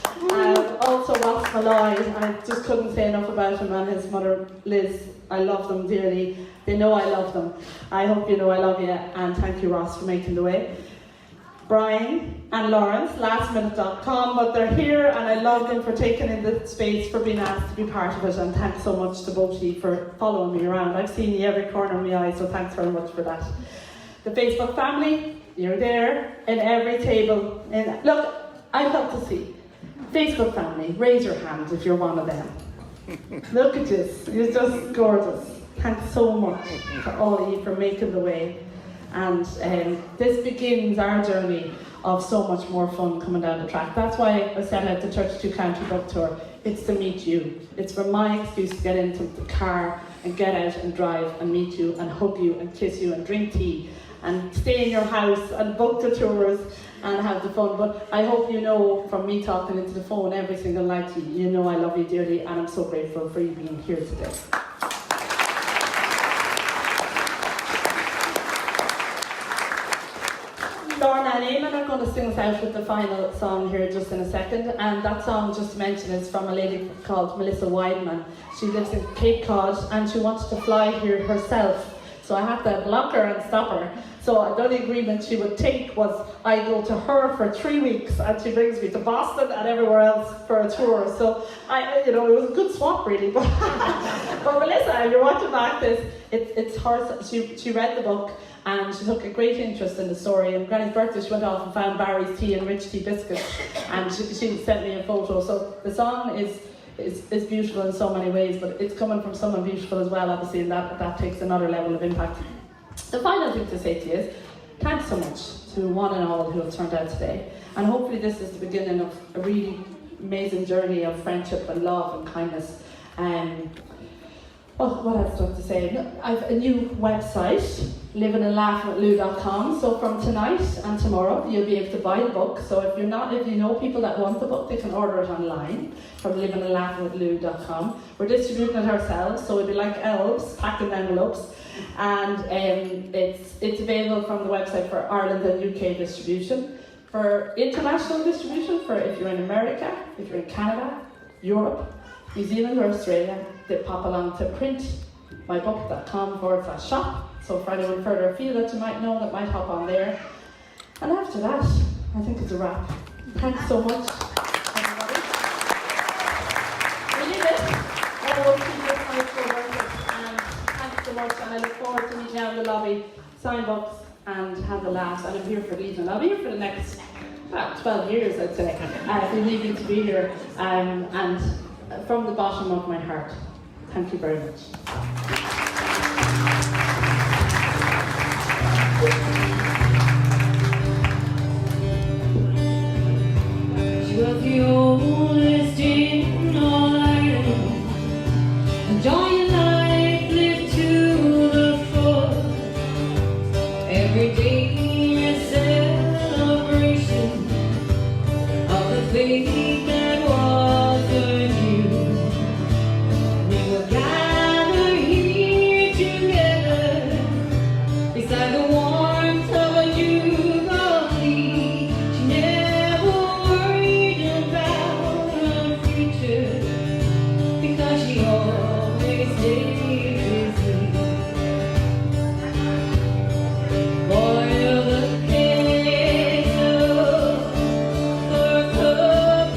D: Also Ross Malloy, I just couldn't say enough about him, and his mother Liz. I love them dearly. They know I love them. I hope you know I love you, and thank you, Ross, for making the way. Brian and Lawrence, lastminute.com, but they're here, and I love them for taking in the space, for being asked to be part of it, and thanks so much to both of you for following me around. I've seen you every corner of my eye, so thanks very much for that. The Facebook family, you're there in every table. And look, I'd love to see. Facebook family, raise your hand if you're one of them. Look at this, you're just gorgeous. Thanks so much to all of you for making the way. And this begins our journey of so much more fun coming down the track. That's why I set out the 32 County Book Tour. It's to meet you. It's for my excuse to get into the car and get out and drive and meet you and hug you and kiss you and drink tea and stay in your house and book the tours and have the fun. But I hope you know from me talking into the phone every single night, you know I love you dearly, and I'm so grateful for you being here today. Lorna and Eamon are going to sing us out with the final song here just in a second, and that song, just to mention, is from a lady called Melissa Weidman. She lives in Cape Cod and she wanted to fly here herself, so I had to block her and stop her. So the only agreement she would take was I go to her for 3 weeks and she brings me to Boston and everywhere else for a tour. So it was a good swap really. But Melissa, if you're watching back this, it's her. She read the book and she took a great interest in the story. And Granny's birthday, she went off and found Barry's tea and Rich Tea biscuits, and she sent me a photo. So the song is beautiful in so many ways, but it's coming from someone beautiful as well, obviously, and that takes another level of impact. The final thing to say to you is, thanks so much to one and all who have turned out today, and hopefully this is the beginning of a really amazing journey of friendship and love and kindness. What else do I have to say? I have a new website, livingandlaughinwithlou.com. So from tonight and tomorrow, you'll be able to buy the book. So if you know people that want the book, they can order it online from livingandlaughinwithlou.com. We're distributing it ourselves, so it'll be like elves packed in envelopes. And it's available from the website for Ireland and UK distribution. For international distribution, for if you're in America, if you're in Canada, Europe, New Zealand or Australia, they pop along to printmybook.com/shop. So for anyone further afield that you might know that might hop on there. And after that, I think it's a wrap. Thanks so much, everybody. We did it. All those people tonight were worth it. And thanks so much. And I look forward to meeting you out in the lobby, sign books, and have a laugh. And I'm here for Legion. I'll be here for the next 12 years, I'd say. If you need me to be here. And from the bottom of my heart, thank you very much.
G: You are the oldest in all Ireland, and all your life lived to the full. Every day a celebration of the faith that was in you. We will gather here together beside the warmth of a jubilee. She never worried about her future because she always stayed with me. Boy of the kettle, her cup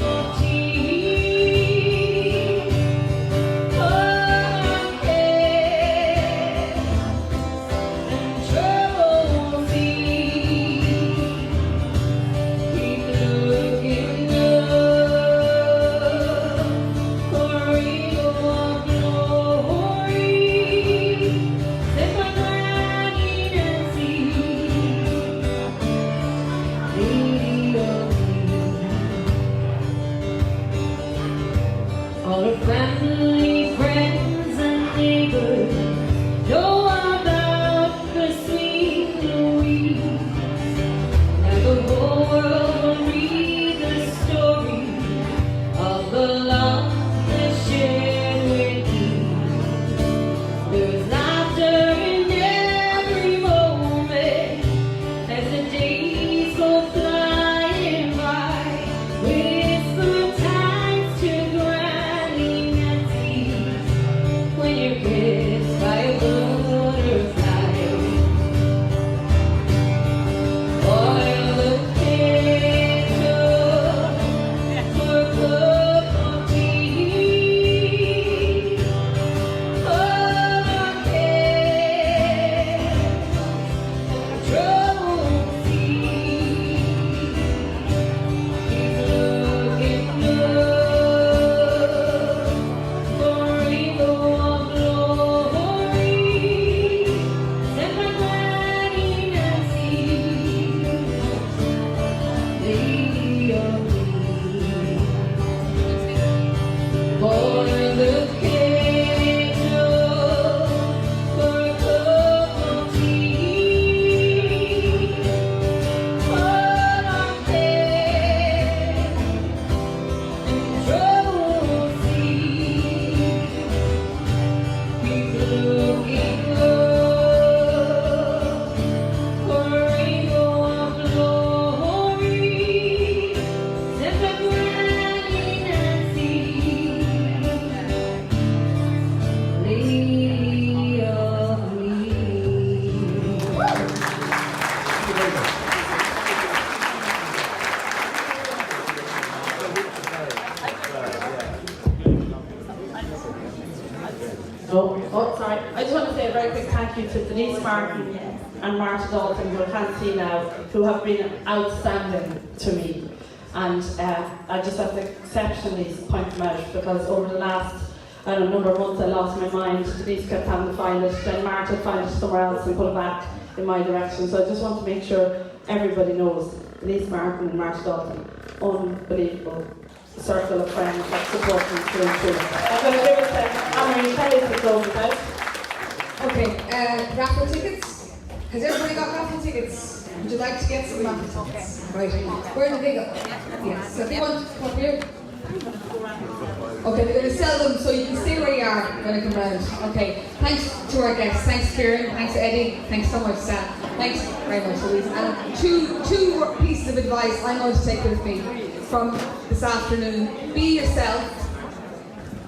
D: you to Denise Martin and Marta Dalton, who I can't see now, who have been outstanding to me. And I just have to exceptionally point them out, because over the last number of months I lost my mind. Denise kept having to find it, then Marta would find it somewhere else and put it back in my direction. So I just want to make sure everybody knows Denise Martin and Marta Dalton, unbelievable circle of friends that support me through and through. I'm going to give it to Anne-Marie Kelly to close it out.
S: Okay, raffle tickets. Has everybody got raffle tickets? Would you like to get some raffle tickets? Right. Where do they go? Yes. So if you want to come up here. Okay, they're going to sell them, so you can stay where you are when I come round. Okay. Thanks to our guests. Thanks, Kieran. Thanks, Eddie. Thanks so much, Sam. Thanks very much, Louise. And two pieces of advice I'm going to take with me from this afternoon. Be yourself,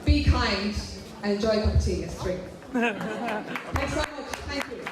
S: be kind, and enjoy a cup of tea. It's 3. Thanks so much. Thank you.